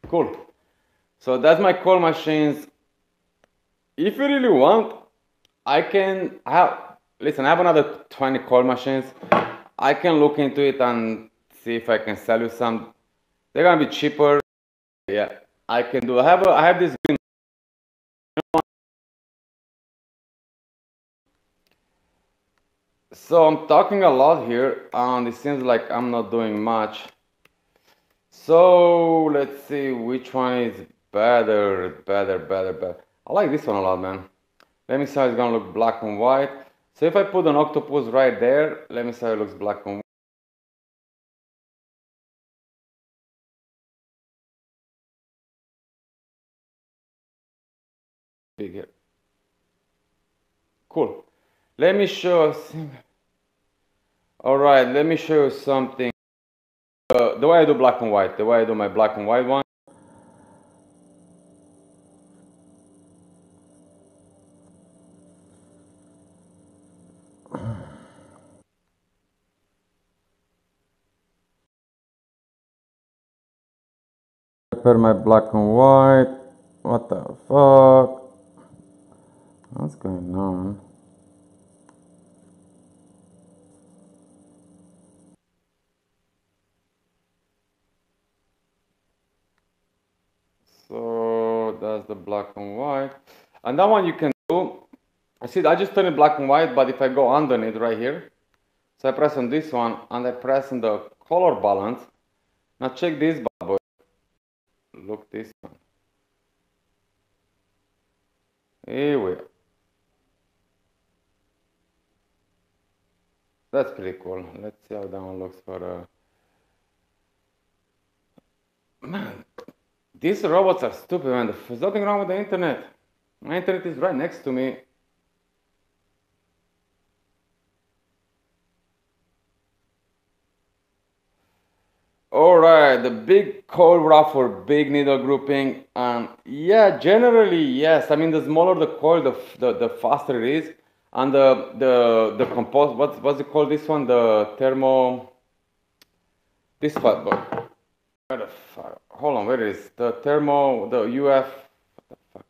Cool. So that's my coil machines. If you really want, I have another 20 coil machines. I can look into it and see if I can sell you some. They're gonna be cheaper. Yeah, I can do. I have this green. So I'm talking a lot here, and it seems like I'm not doing much. So let's see which one is better. I like this one a lot, man. Let me see how it's gonna look black and white. So if I put an octopus right there, let me see how it looks black and white. Big here. Cool. Let me show you. All right, let me show you something. the way I do black and white, the way I do my black and white one. Prepare my black and white. What the fuck? What's going on? So that's the black and white. And that one you can do. I see, I just turn it black and white, but if I go underneath right here, so I press on this one and I press on the color balance. Now check this bad boy. Look this one. Here we are. That's pretty cool. Let's see how that one looks for man, these robots are stupid, man. There's nothing wrong with the internet. My internet is right next to me. Alright, the big coil wrap for big needle grouping. Yeah, generally, yes. I mean, the smaller the coil, the faster it is. And the compost, what's it called, this one? The thermo, this part, but where the fuck? Hold on, where is the thermo, the UF, what the fuck?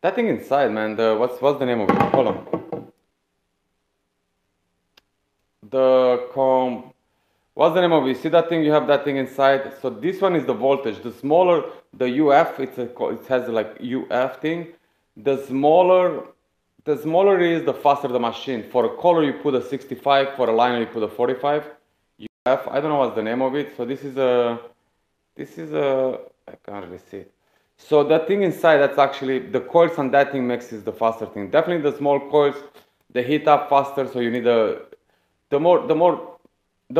That thing inside, man, what's the name of it? Hold on. What's the name of it? See that thing? You have that thing inside. So this one is the voltage. The smaller the UF, it has like UF thing. The smaller it is, the faster the machine. For a color, you put a 65. For a liner, you put a 45. UF. I don't know what's the name of it. So this is a. I can't really see it. So that thing inside, that's actually the coils on that thing makes it the faster thing. Definitely the small coils, they heat up faster. So you need the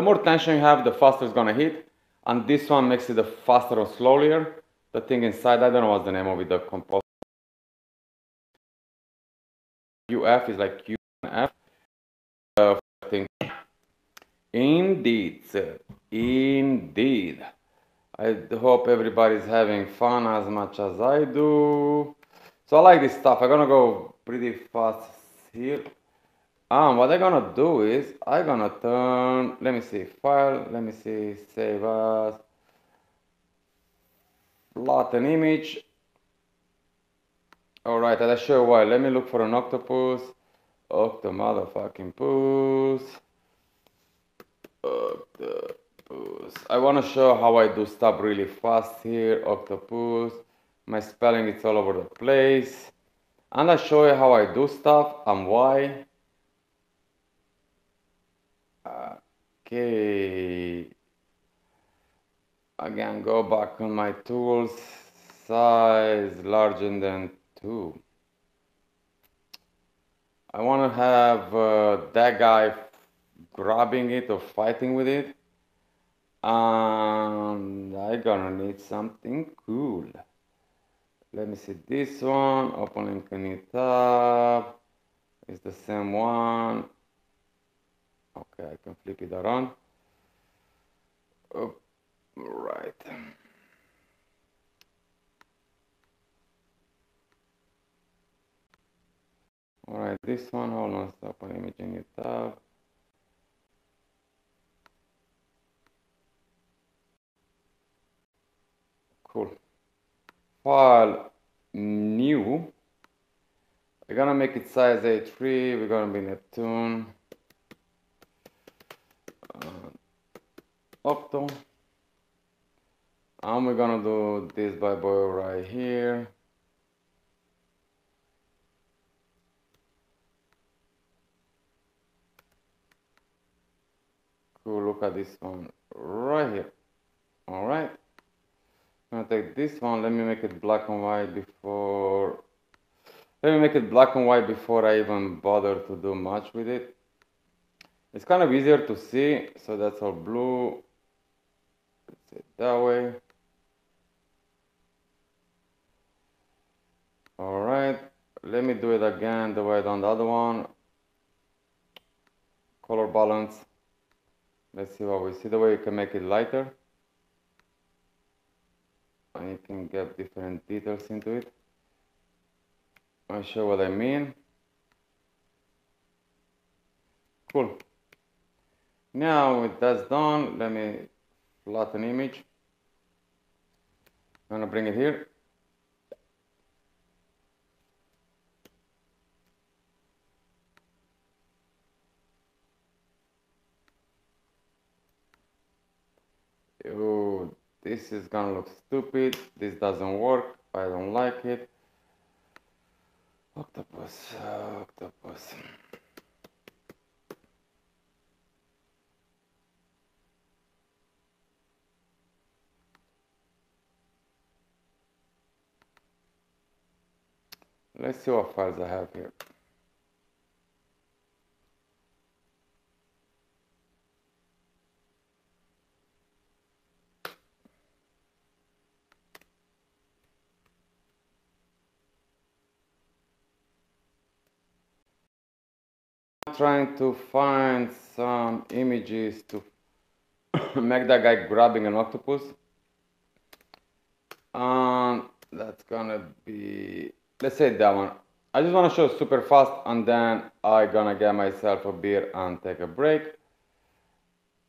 more tension you have, the faster it's gonna hit. And this one makes it the faster or slower. The thing inside, I don't know what's the name of it, the compost. UF is like UF thing. Indeed, sir. Indeed. I hope everybody's having fun as much as I do. So I like this stuff. I'm gonna go pretty fast here. What I'm gonna do is I'm gonna turn, let me see, file, let me see, save as, flatten image. Alright, I'll show you why. Let me look for an octopus. Octo motherfucking poos. Octopus. I wanna show how I do stuff really fast here. Octopus. My spelling is all over the place. And I'll show you how I do stuff and why. Okay. Again, go back on my tools. Size larger than 2. I want to have that guy grabbing it or fighting with it. And I'm gonna need something cool. Let me see this one. Open link in new tab. It's the same one. Okay, I can flip it around. Oh, right. Alright, this one, hold on, stop on image in new tab. Cool. File, new. We're gonna make it size A3. We're gonna be Neptune. Octo. And we're gonna do this bad boy right here. Cool, look at this one right here. Alright. I'm gonna take this one. Let me make it black and white before. Let me make it black and white before I even bother to do much with it. It's kind of easier to see, so that's all blue. Let's see it that way. Alright, let me do it again the way I done the other one. Color balance. Let's see what we see, the way you can make it lighter. and you can get different details into it. I'll show what I mean. Cool. Now with that's done, let me flatten image. I'm gonna bring it here. Oh, this is gonna look stupid. This doesn't work. I don't like it. Octopus, octopus. Let's see what files I have here. I'm trying to find some images to make that guy grabbing an octopus. That's gonna be, let's say that one. I just want to show super fast, and then I'm gonna get myself a beer and take a break.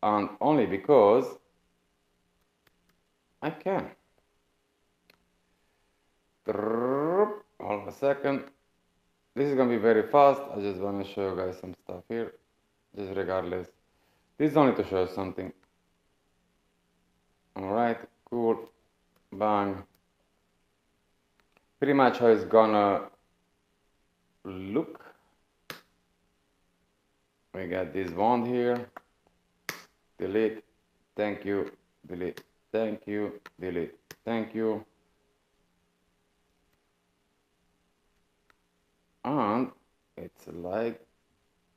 And only because I can. Hold on a second. This is gonna be very fast. I just wanna show you guys some stuff here. Just regardless. This is only to show you something. Alright, cool. Bang. Pretty much how it's gonna look. We got this wand here. Delete. Thank you. Delete. Thank you. Delete. Thank you. And it's like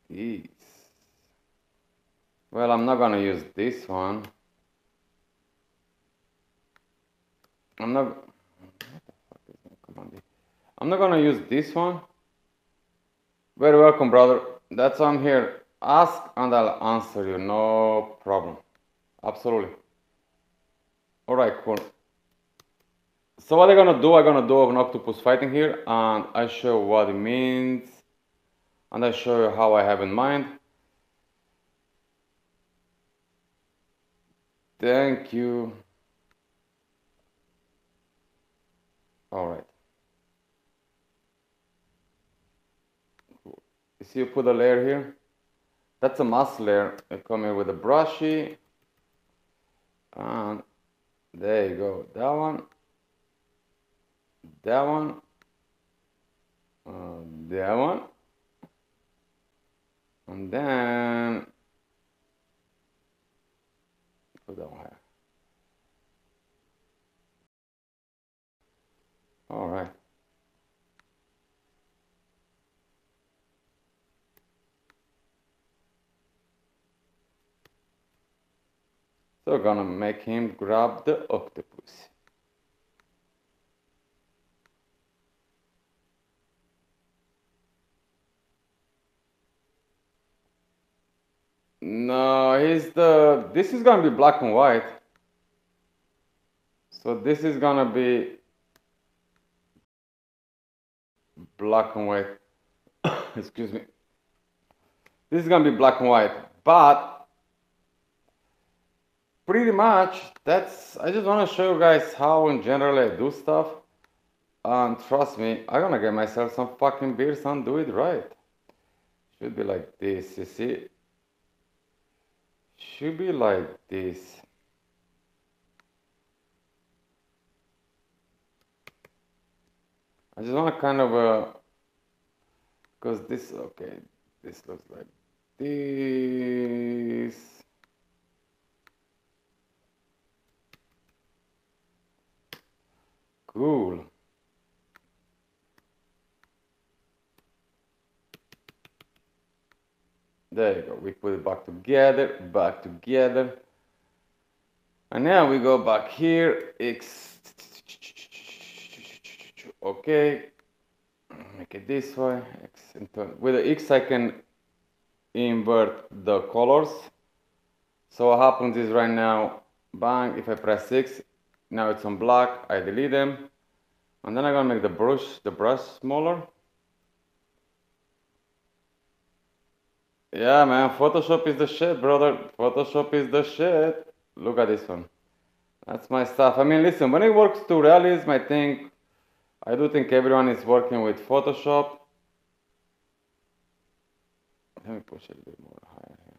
this. Well, I'm not gonna use this one. I'm not gonna use this one. Very welcome, brother. That's why I'm here. Ask and I'll answer you. No problem. Absolutely. Alright, cool. So what I'm gonna do an octopus fighting here, and I show what it means, and I show you how I have in mind. Thank you. Alright. Cool. You see, you put a layer here. That's a mask layer. I come here with a brushy, and there you go. That one. That one. That one. And then put that one here. All right. So we're gonna make him grab the octopus. No, this is gonna be black and white. So this is gonna be black and white. Excuse me. This is gonna be black and white, but pretty much I just wanna show you guys how in general I do stuff. And trust me, I'm gonna get myself some fucking beers and do it right. Should be like this, you see? Should be like this. I just want to kind of, because this, okay, this looks like this. Cool. There you go. We put it back together. And now we go back here. X. Okay. Make it this way. X. With the X, I can invert the colors. So what happens is right now, bang, if I press X, Now it's on black, I delete them. And then I'm gonna make the brush smaller. Yeah, man, Photoshop is the shit, brother. Photoshop is the shit. Look at this one. That's my stuff. I mean, listen, when it works to realism, I do think everyone is working with Photoshop. Let me push it a bit more higher here.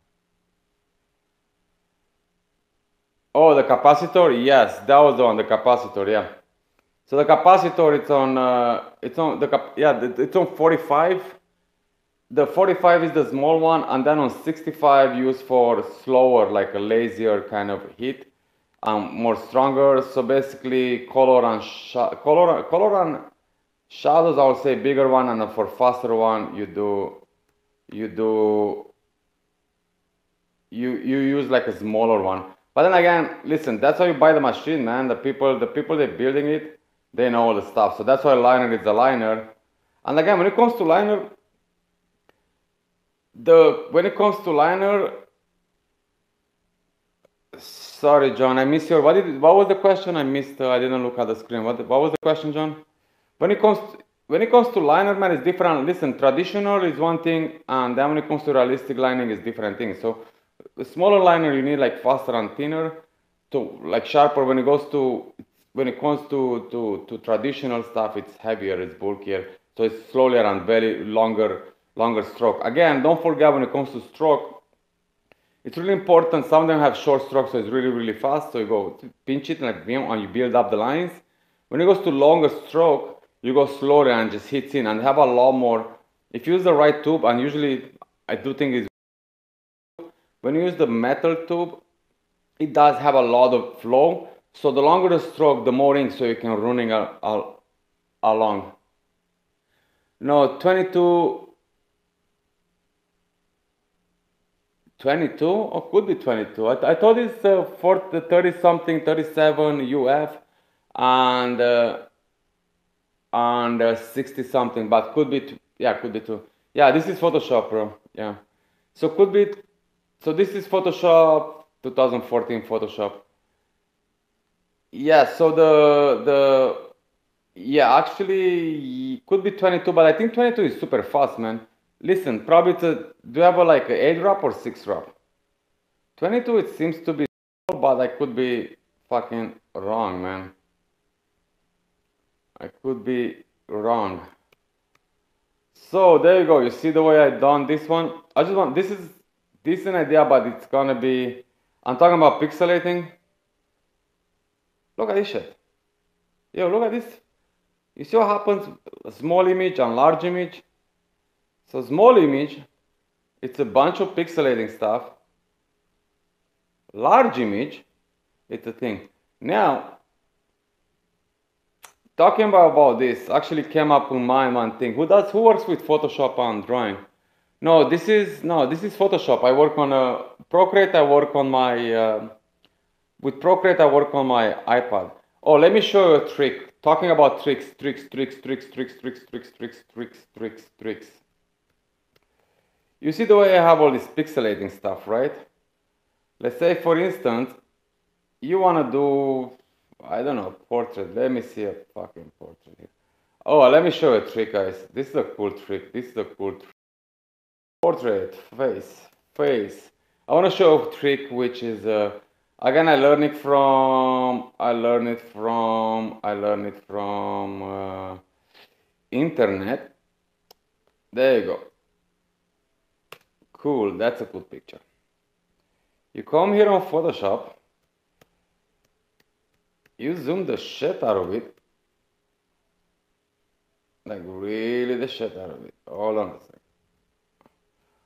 Oh, the capacitor? Yes, that was the one, the capacitor, yeah. So the capacitor, it's on 45. The 45 is the small one, and then on 65 used for slower, like a lazier kind of heat, more stronger. So basically, color and shadows, I would say bigger one, and for faster one, you use like a smaller one. But then again, listen, that's how you buy the machine, man. The people they're building it, they know all the stuff. So that's why liner is a liner. And again, when it comes to liner, sorry, John, I missed your. What was the question? I missed. I didn't look at the screen. What was the question, John? When it comes to liner, man, it's different. Listen, traditional is one thing, and then when it comes to realistic lining, is different things. So, the smaller liner you need like faster and thinner, to like sharper. When it comes to traditional stuff, it's heavier, it's bulkier, so it's slower and very longer stroke. Again, don't forget when it comes to stroke, it's really important. Some of them have short strokes, so it's really fast. So you go pinch it like and you build up the lines. When it goes to longer stroke, you go slower and just hits in and have a lot more. If you use the right tube, and usually I do think it's when you use the metal tube, it does have a lot of flow. So the longer the stroke, the more ink, so you can running along. No, 22. 22 or could be 22. I thought it's for the 30 something, 37 UF and 60 something, but could be could be two. Yeah, this is Photoshop, bro. Yeah, so could be. So this is Photoshop 2014 Photoshop. Yeah, so actually could be 22, but I think 22 is super fast, man. Listen, probably do you have like an 8 wrap or 6 wrap? 22 it seems to be, but I could be fucking wrong, man. I could be wrong. So there you go. You see the way I done this one? This is an idea, but it's gonna be, I'm talking about pixelating. Look at this shit. Yo, look at this. You see what happens? A small image and large image. So small image, it's a bunch of pixelating stuff. Large image, it's a thing. Now, talking about this, actually came up in mind one thing. Who works with Photoshop and drawing? No, this is Photoshop. I work on Procreate. I work on my with Procreate. I work on my iPad. Oh, let me show you a trick. Talking about tricks. You see the way I have all this pixelating stuff, right? Let's say, for instance, you want to do, I don't know, portrait. Let me see a fucking portrait here. Oh, let me show you a trick, guys. This is a cool trick. Portrait, face. I want to show a trick which is, again, I learned it from internet. There you go. Cool, that's a cool picture. You come here on Photoshop, you zoom the shit out of it, like really the shit out of it. Hold on a second.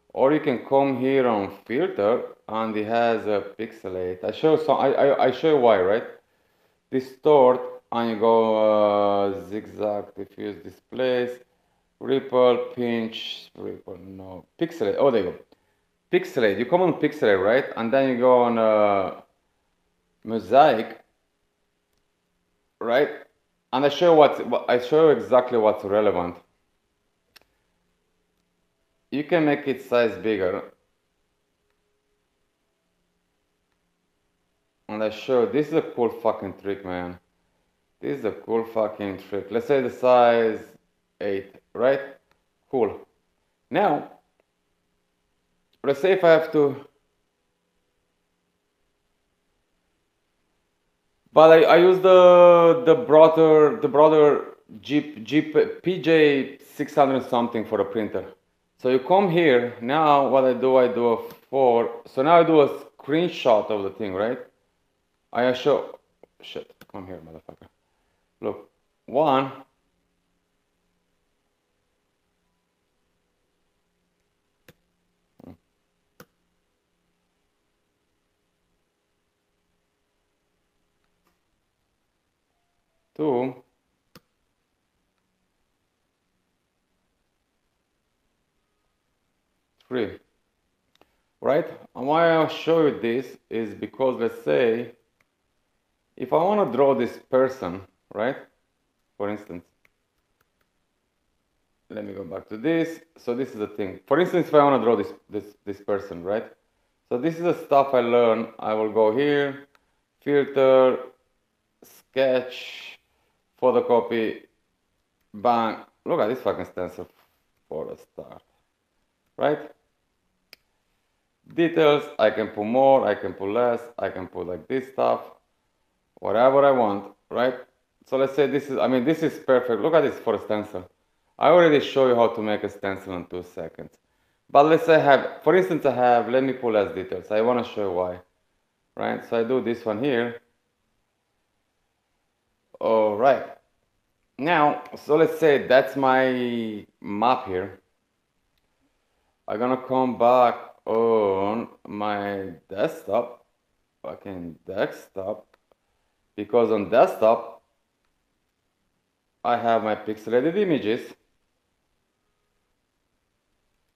Or you can come here on filter, and it has a pixelate. I show you why, right? Distort, and you go zigzag, diffuse, displace, ripple, pinch, ripple, no, pixelate. Oh, there you go. Pixelate. You come on pixelate, right? And then you go on mosaic, right? And I show you exactly what's relevant. You can make its size bigger. and I show, this is a cool fucking trick, man. This is a cool fucking trick. Let's say the size 8, right? Cool. Now, let's say if I have to, but I use the broader Jeep PJ 600 something for a printer. So you come here. Now what I do a 4. So now I do a screenshot of the thing, right? I show. Shit. Come here, motherfucker. Look. 1. 2. 3. Right? And why I'll show you this is because, let's say, if I want to draw this person, right? For instance, let me go back to this. So this is the thing. For instance, if I want to draw this person, right? So this is the stuff I learned. I will go here, filter, sketch, photocopy, bang. Look at this fucking stencil for a start, right? Details, I can put more, I can put less, I can put like this stuff, whatever I want, right? So let's say this is, I mean, this is perfect. Look at this for a stencil. I already show you how to make a stencil in 2 seconds. But let's say I have, for instance, let me pull less details. I want to show you why, right? So I do this one here. All right. Now, so let's say that's my map here. I'm gonna come back on my desktop, fucking desktop, because on desktop I have my pixelated images.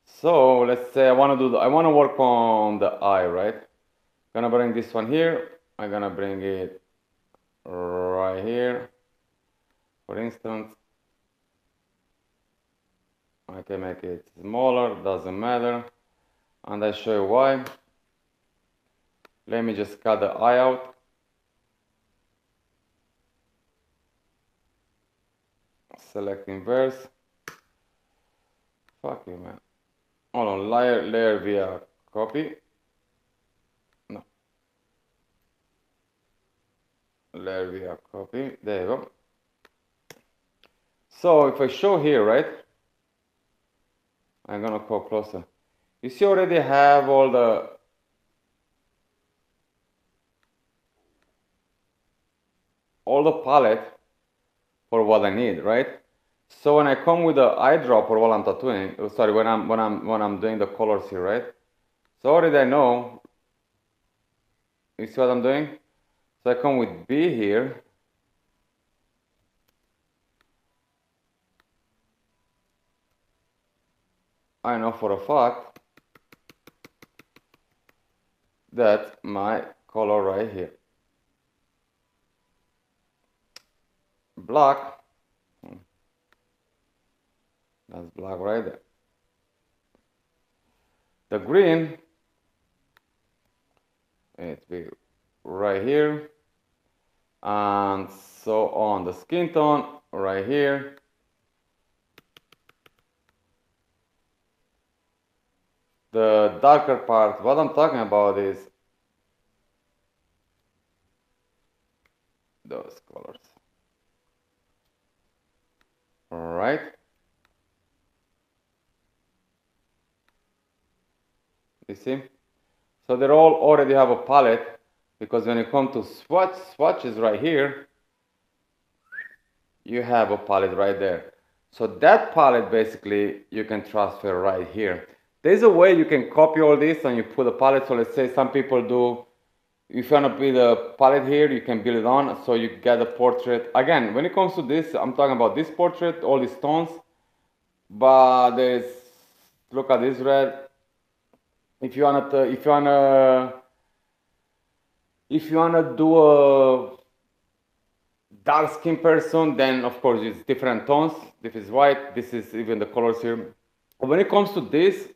So let's say I want to work on the eye, right? Gonna bring this one here. I'm gonna bring it right here. For instance, I can make it smaller, doesn't matter. And I show you why. Let me just cut the eye out. Select inverse. Fuck you, man. Hold on, layer via copy. No. Layer via copy. There you go. So if I show here, right? I'm gonna go closer. You see, already have all the palette for what I need, right? So when I come with the eyedropper while I'm tattooing, sorry, when I'm doing the colors here, right? So already I know. You see what I'm doing? So I come with B here. I know for a fact that's my color right here. Black. That's black right there. The green, it be right here. And so on. The skin tone right here. The darker part, what I'm talking about is those colors. All right. You see? So they all already have a palette, because when you come to swatches right here, you have a palette right there. So that palette basically you can transfer right here. There's a way you can copy all this and you put a palette. So let's say some people do, if you want to build a palette here, you can build it on. So you get a portrait. Again, when it comes to this, I'm talking about this portrait, all these tones. But there's, look at this red. If you wanna do a dark skin person, then of course it's different tones. This is white. This is even the colors here. But when it comes to this,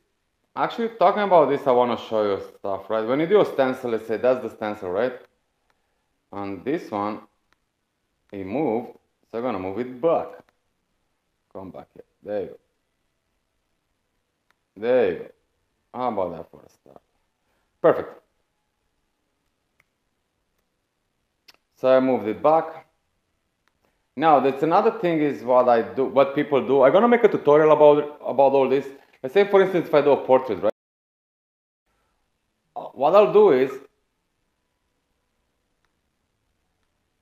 actually talking about this, I want to show you stuff, right? When you do a stencil, let's say that's the stencil, right? And this one, it moved, so I'm gonna move it back. Come back here. There you go. There you go. How about that for a start? Perfect. So I moved it back. Now, that's another thing is what people do. I'm gonna make a tutorial about all this. Let's say, for instance, if I do a portrait, right? What I'll do is,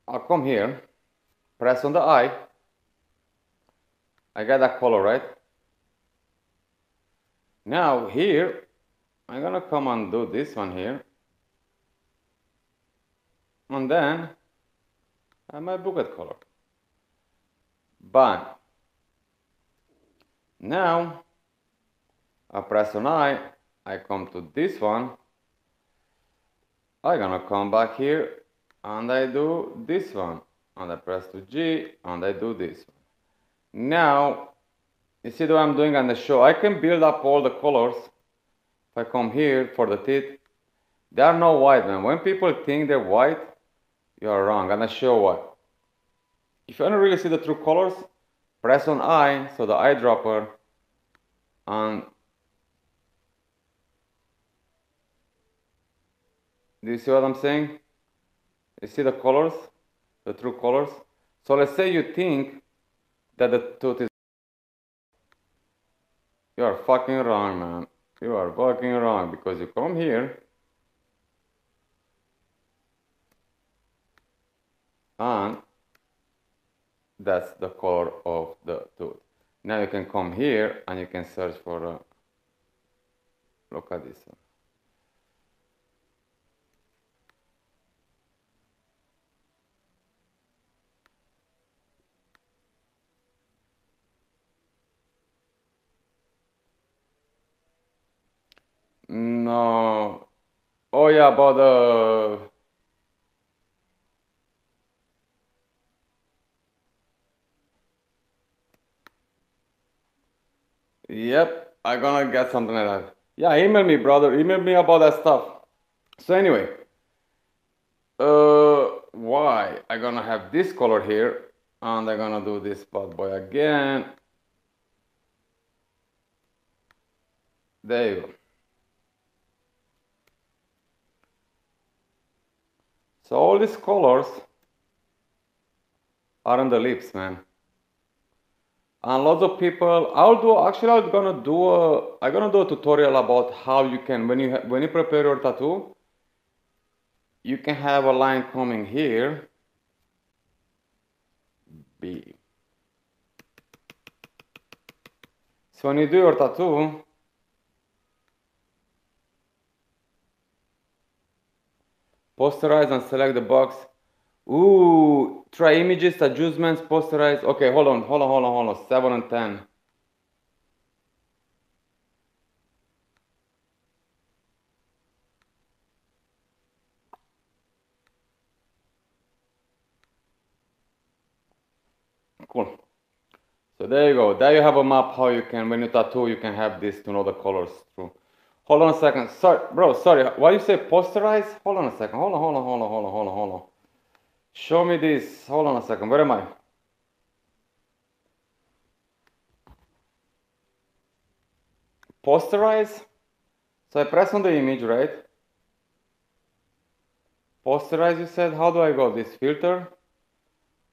I'll come here, press on the eye. I got that color, right? Now here, I'm gonna come and do this one here. And then, I have my bucket color. Bang. Now, I press on eye, I come to this one. I'm gonna come back here, and I do this one. And I press to G, and I do this one. Now, you see what I'm doing on the show? I can build up all the colors. If I come here for the teeth, they are not white, man. When people think they're white, you are wrong. And I show what. If you want to really see the true colors, press on eye, so the eyedropper, and do you see what I'm saying? You see the colors, the true colors? So let's say you think that the tooth is... You are fucking wrong, man. You are fucking wrong, because you come here, and that's the color of the tooth. Now you can come here, and you can search for, look at this one. No. Oh yeah, about the... Yep, I'm gonna get something like that. Yeah, email me, brother. Email me about that stuff. So anyway, why? I'm gonna have this color here, and I'm gonna do this bad boy again. There you go. So all these colors are on the lips, man. And lots of people, I'm gonna do a tutorial about how you can, when you prepare your tattoo, you can have a line coming here, B. So when you do your tattoo, posterize and select the box. Ooh, try images, adjustments, posterize. Okay, hold on. 7 and 10. Cool. So there you go. There you have a map how you can, when you tattoo, you can have this to know the colors through. Hold on a second. Sorry, bro, sorry. Why you say posterize? Hold on a second. Hold on. Show me this. Hold on a second. Where am I? Posterize. So I press on the image, right? Posterize, you said. How do I go? This filter?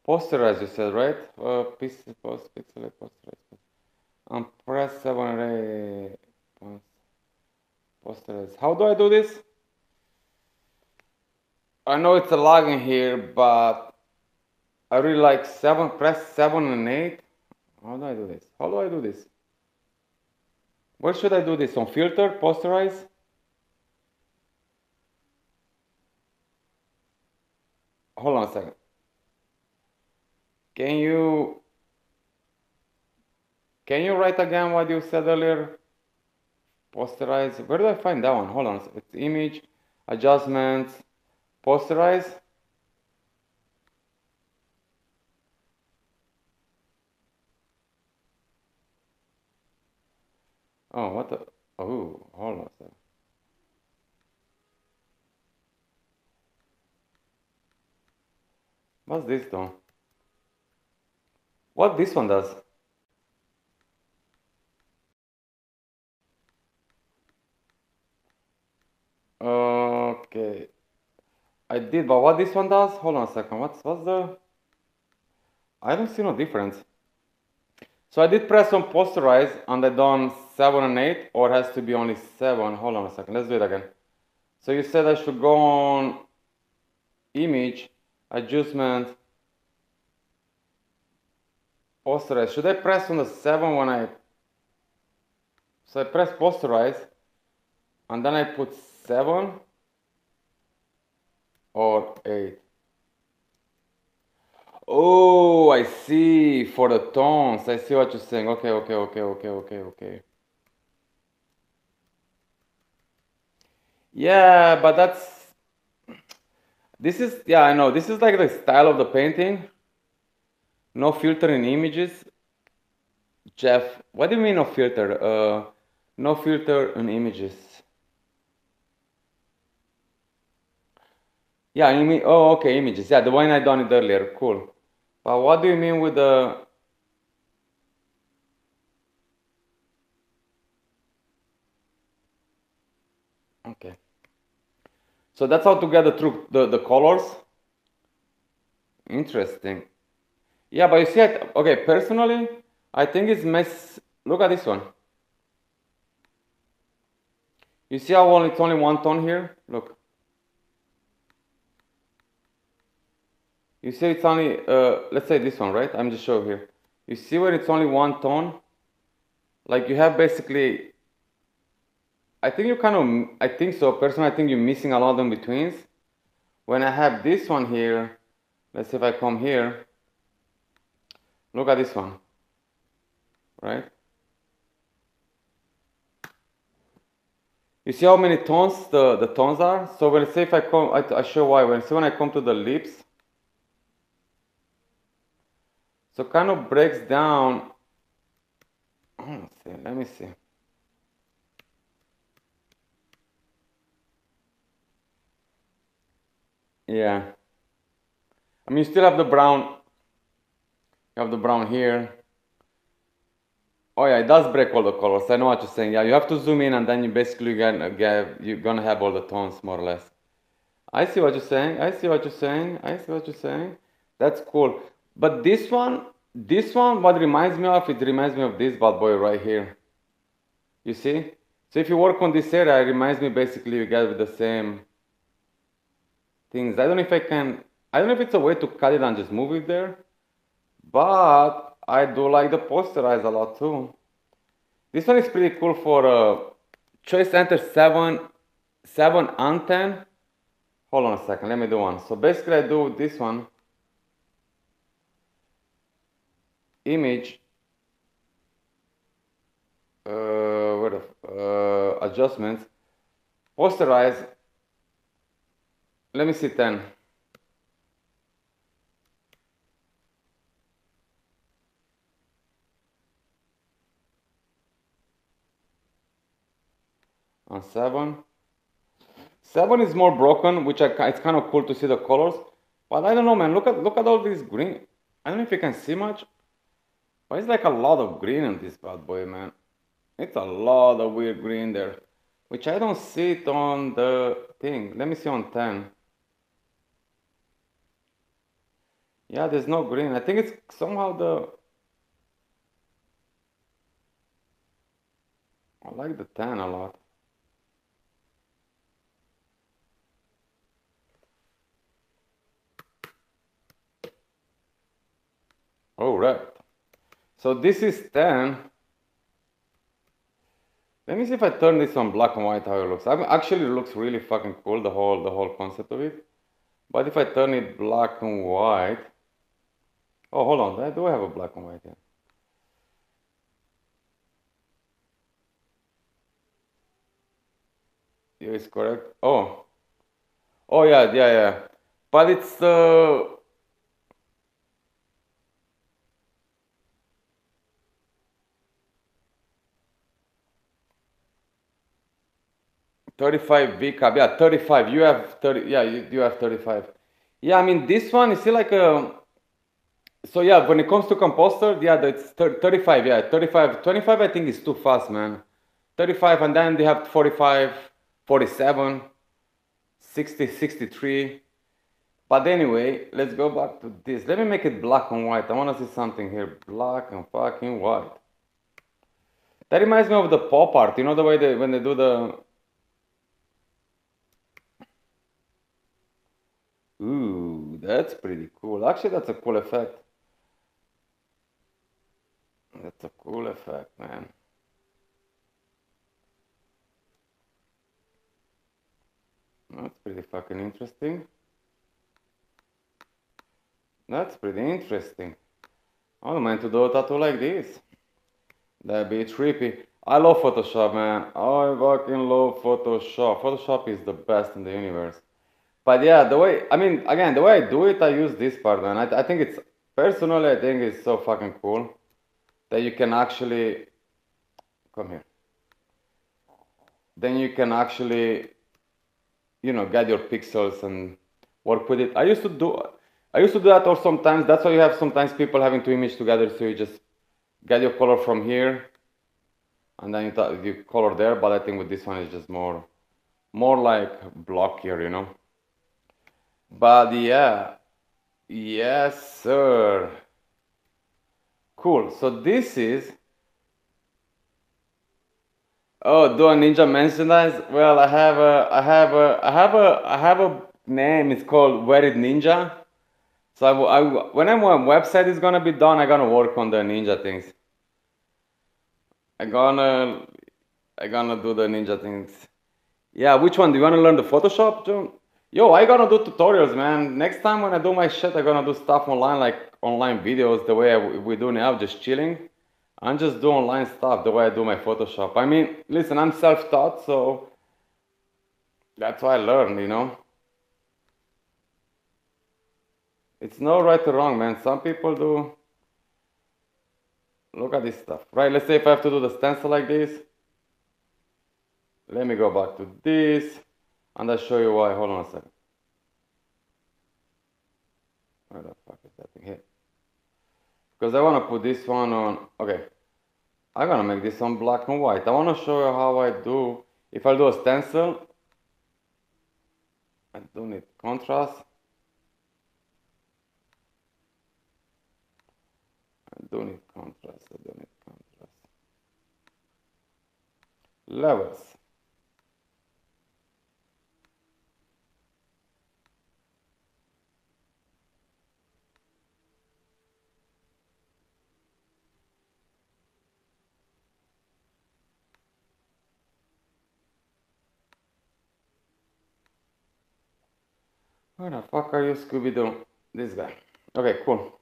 Posterize, you said, right? Pixel, posterize. And press 7 array. Posterize. How do I do this? I know it's a login here, but I really like 7. Press 7 and 8. How do I do this? Where should I do this? On filter? Posterize? Hold on a second. Can you write again what you said earlier? Posterize. Where do I find that one? Hold on. It's image, adjustments, posterize. Oh, what the? Oh, hold on a second. What's this though? What this one does? Okay. I did, but what this one does? Hold on a second. What's the? I don't see no difference. So I did press on posterize and I done 7 and 8, or it has to be only 7. Hold on a second. Let's do it again. So you said I should go on image, adjustment, posterize. Should I press on the 7 when I? So I press posterize and then I put 7 or 8. Oh, I see. For the tones. I see what you're saying. Okay. Yeah, but this is, yeah, I know. This is like the style of the painting. No filter in images. Jeff, what do you mean no filter? No filter in images. Yeah, oh, okay, images. Yeah, the one I done it earlier. Cool. But what do you mean with the? Okay. So that's how to get the colors. Interesting. Yeah, but you see, okay, personally, I think it's mess. Look at this one. You see how it's only one tone here? Look. You see it's only, let's say this one, right? I'm just showing here. You see where it's only one tone? Like you have basically, I think you kind of, I think so. Personally, I think you're missing a lot of in betweens. When I have this one here, let's see if I come here. Look at this one, right? You see how many tones the tones are? So when say if I come, I show why. When I come to the lips, so kind of breaks down. Let me see. Yeah. I mean, you still have the brown. You have the brown here. Oh yeah, it does break all the colors. I know what you're saying. Yeah, you have to zoom in and then you basically you're gonna have all the tones more or less. I see what you're saying. I see what you're saying. I see what you're saying. That's cool. But this one, what reminds me of, it reminds me of this bad boy right here. You see? So if you work on this area, it reminds me basically you get the same things. I don't know if it's a way to cut it and just move it there, but I do like the posterize a lot too. This one is pretty cool for choice enter 7 and 10. Hold on a second, let me do one. So basically I do this one, image, adjustments, posterize, let me see 10. On 7. 7 is more broken, which it's kind of cool to see the colors. But I don't know, man. Look at all this green. I don't know if you can see much, but it's like a lot of green in this bad boy, man. It's a lot of weird green there, which I don't see it on the thing. Let me see on 10. Yeah, there's no green. I think it's somehow I like the 10 a lot. Oh, right. So this is 10. Let me see if I turn this on black and white, how it looks. Actually, it looks really fucking cool, the whole concept of it. But if I turn it black and white, oh, hold on, do I have a black and white here? Yeah, it's correct. Oh yeah. But it's 35 V cap. Yeah, 35. You have 30. Yeah, you have 35. Yeah, I mean, this one, you see, like, so yeah, when it comes to composter, yeah, it's 35, yeah, 35, 25, I think is too fast, man. 35, and then they have 45, 47, 60, 63. But anyway, let's go back to this. Let me make it black and white. I want to see something here. Black and fucking white. That reminds me of the pop art. You know the way they, when they do the... Ooh, that's pretty cool. Actually, that's a cool effect. That's a cool effect, man. That's pretty fucking interesting. That's pretty interesting. I don't mind to do a tattoo like this. That'd be trippy. I love Photoshop, man. I fucking love Photoshop. Photoshop is the best in the universe. But yeah, the way, I mean, again, the way I do it, I use this part, man. I think it's, personally, I think it's so fucking cool that you can actually, come here. Then you can actually, you know, get your pixels and work with it. I used to do that or sometimes. That's why you have sometimes people having two images together, so you just get your color from here, and then you color there. But I think with this one, it's just more like blockier, you know. But yeah, yes, sir. Cool. So this is. Oh, do a ninja merchandise? Well, I have a name. It's called Wedded Ninja. So when I'm on website is gonna be done, I'm gonna work on the ninja things. I'm gonna, I'm gonna do the ninja things. Yeah, which one? Do you wanna learn the Photoshop, John? Yo, I gonna do tutorials, man. Next time when I do my shit, I'm gonna do stuff online, like online videos, the way we do now, just chilling. I'm just do online stuff, the way I do my Photoshop. I mean, listen, I'm self-taught, so that's why I learned, you know. It's no right or wrong, man. Some people do. Look at this stuff, right? Let's say if I have to do the stencil like this. Let me go back to this, and I'll show you why. Hold on a second. Where the fuck is that thing here? Because I want to put this one on. Okay, I'm gonna make this on black and white. I want to show you how I do. If I do a stencil, I do need contrast. I do need contrast. I do need contrast. Levels. Where the fuck are you, Scooby-Doo? This guy. Okay, cool.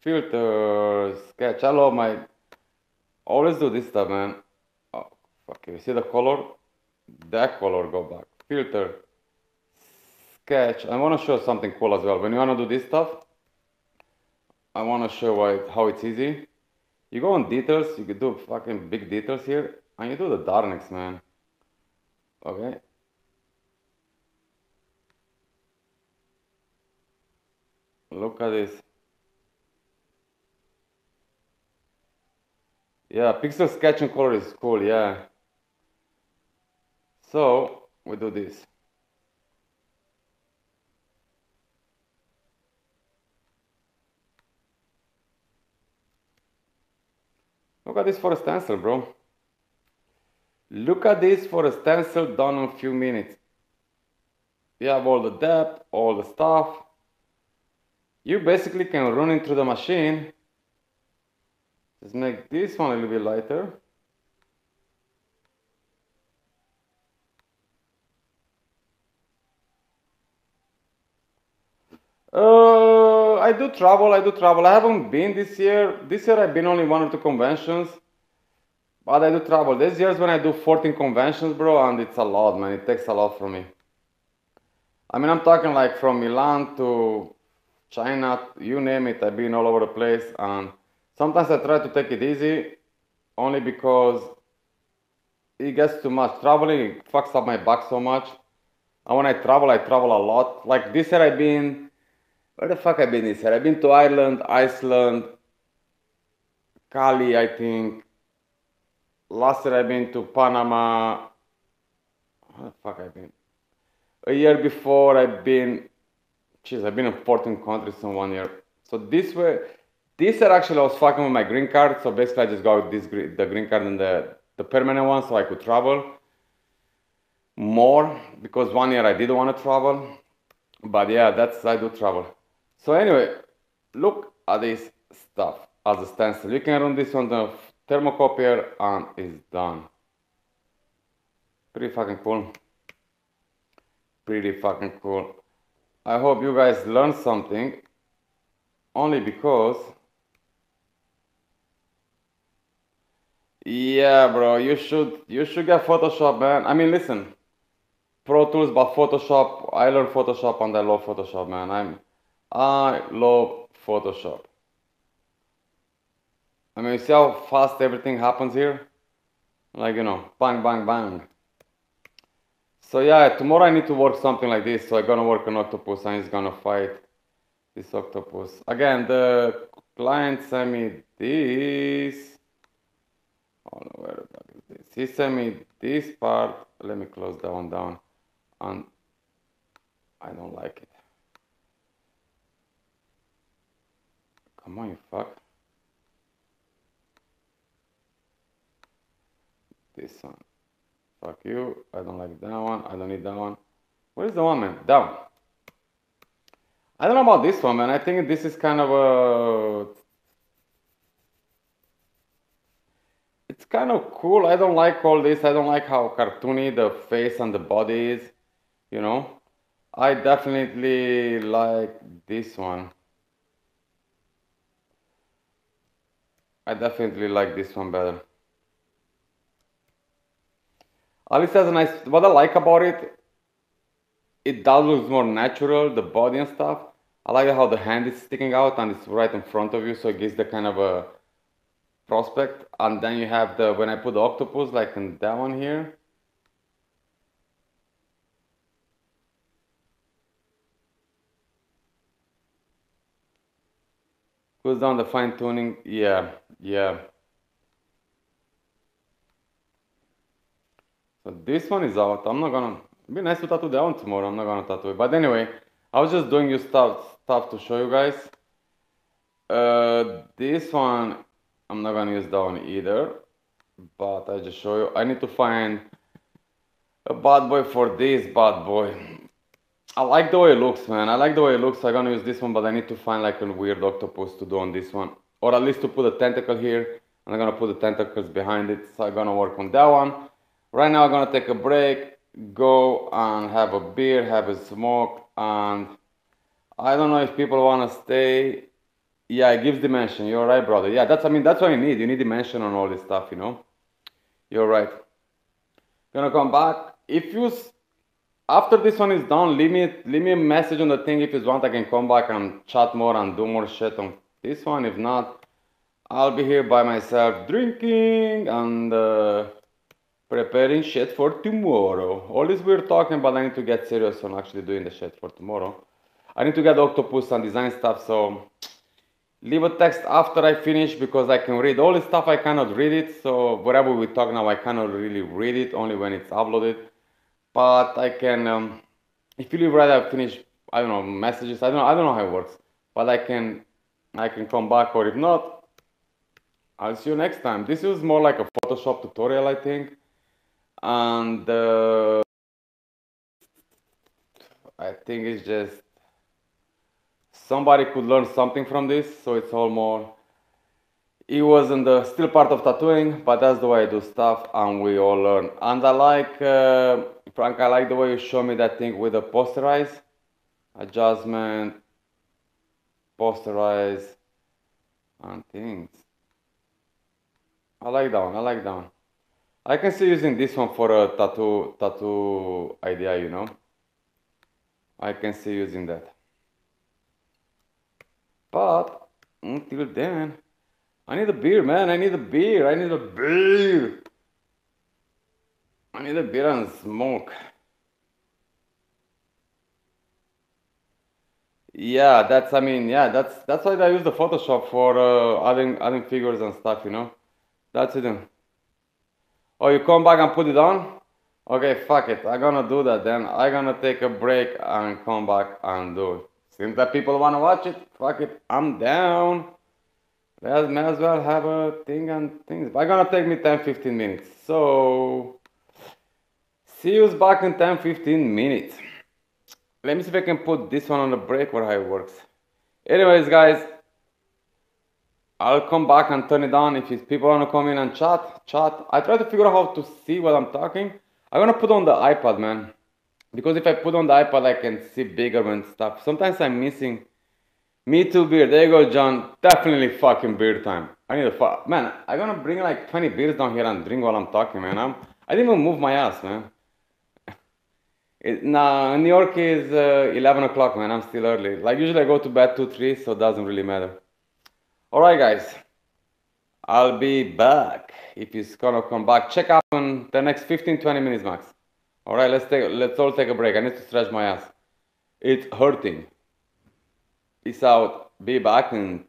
Filter, sketch. I love my. Always do this stuff, man. Oh, fuck you. See the color? That color, go back. Filter, sketch. I want to show something cool as well. When you want to do this stuff, I want to show how it's easy. You go on details, you can do fucking big details here, and you do the darkness, man. Okay. Look at this. Yeah, pixel sketch and color is cool, yeah. So, we do this. Look at this for a stencil, bro. Look at this for a stencil done in a few minutes. You have all the depth, all the stuff. You basically can run it through the machine. Just make this one a little bit lighter. I do travel. I haven't been this year. This year I've been only one or two conventions. But I do travel. There's years when I do 14 conventions, bro, and it's a lot, man. It takes a lot from me. I mean, I'm talking like from Milan to China, you name it. I've been all over the place, and sometimes I try to take it easy, only because it gets too much. Traveling it fucks up my back so much. And when I travel a lot. Like this year I've been, where the fuck I've been this year? I've been to Ireland, Iceland, Cali, I think. Last year I've been to Panama. Where the fuck I've been? A year before I've been, jeez, I've been in 14 countries in 1 year. So this year actually I was fucking with my green card. So basically I just got the green card and the permanent one so I could travel more because 1 year I didn't want to travel. But yeah, I do travel. So anyway, look at this stuff as a stencil. You can run this on the thermocopier and it's done. Pretty fucking cool. Pretty fucking cool. I hope you guys learned something. Only because, yeah, bro, you should get Photoshop, man. I mean, listen, Pro Tools, but Photoshop. I learned Photoshop and I love Photoshop, man. I love Photoshop. I mean, you see how fast everything happens here? Like, bang, bang, bang. So yeah, tomorrow I need to work something like this. So I'm gonna work an octopus and he's gonna fight this octopus. Again, the client sent me this. Oh no, where the fuck is this? He sent me this part. Let me close that one down. And I don't like it. Come on, you fuck. This one. Fuck you. I don't like that one. I don't need that one. Where's the one, man? That one. I don't know about this one, man. I think this is kind of a... It's kind of cool. I don't like all this. I don't like how cartoony the face and the body is, you know? I definitely like this one. I definitely like this one better. At least has a nice... What I like about it, it does look more natural, the body and stuff. I like how the hand is sticking out and it's right in front of you, so it gives the kind of a prospect. And then you have when I put the octopus, like in that one here. Goes down the fine tuning. Yeah, yeah. So this one is out. I'm not gonna... It'd be nice to tattoo that one tomorrow. I'm not gonna tattoo it. But anyway, I was just doing you stuff to show you guys. This one, I'm not gonna use that one either. But I just show you. I need to find a bad boy for this bad boy. I like the way it looks, man. I like the way it looks. I'm gonna use this one, but I need to find like a weird octopus to do on this one. Or at least to put a tentacle here. And I'm gonna put the tentacles behind it. So I'm gonna work on that one. Right now I'm gonna take a break, go and have a beer, have a smoke, and I don't know if people wanna stay. Yeah, it gives dimension. You're right, brother. Yeah, that's what you need. You need dimension on all this stuff, you know? You're right. Gonna come back. After this one is done, leave me a message on the thing if you want. I can come back and chat more and do more shit on this one. If not, I'll be here by myself drinking and preparing shit for tomorrow. All this we're talking, but I need to get serious on actually doing the shit for tomorrow. I need to get octopus and design stuff, so leave a text after I finish because I can read all this stuff. I cannot read it, so whatever we talk now, I cannot really read it, only when it's uploaded. But I can, if you leave right after I finish, I don't know, messages. I don't know how it works, but I can come back, or if not, I'll see you next time. This is more like a Photoshop tutorial, I think, and I think it's just somebody could learn something from this. So it's all more. It wasn't still part of tattooing, but that's the way I do stuff, and we all learn. And I like, Frank, I like the way you show me that thing with the posterize, adjustment, posterize, and things. I like that one. I like that one. I can see using this one for a tattoo idea, you know. I can see using that. But until then, I need a beer, man. I need a beer. I need a beer. I need a beer and smoke. Yeah, I mean, yeah, that's why I use the Photoshop for adding figures and stuff, you know. That's it. Oh, you come back and put it on? Okay, fuck it. I'm gonna do that then. I'm gonna take a break and come back and do it. Since that people wanna watch it, fuck it. I'm down. May as well have a thing and things. But gonna take me 10-15 minutes. So, see you back in 10-15 minutes. Let me see if I can put this one on the break or how it works. Anyways, guys, I'll come back and turn it on if people want to come in and chat. I try to figure out how to see what I'm talking. I'm gonna put on the iPad, man. Because if I put on the iPad, I can see bigger and stuff. Sometimes I'm missing. Me too, beer. There you go, John. Definitely fucking beer time. I need a fuck. Man, I'm gonna bring like 20 beers down here and drink while I'm talking, man. I didn't even move my ass, man. Nah, New York is 11 o'clock, man. I'm still early. Like, usually I go to bed 2, 3, so it doesn't really matter. Alright, guys. I'll be back if it's gonna come back. Check out in the next 15-20 minutes max. Alright, let's all take a break. I need to stretch my ass. It's hurting. Peace out. Be back in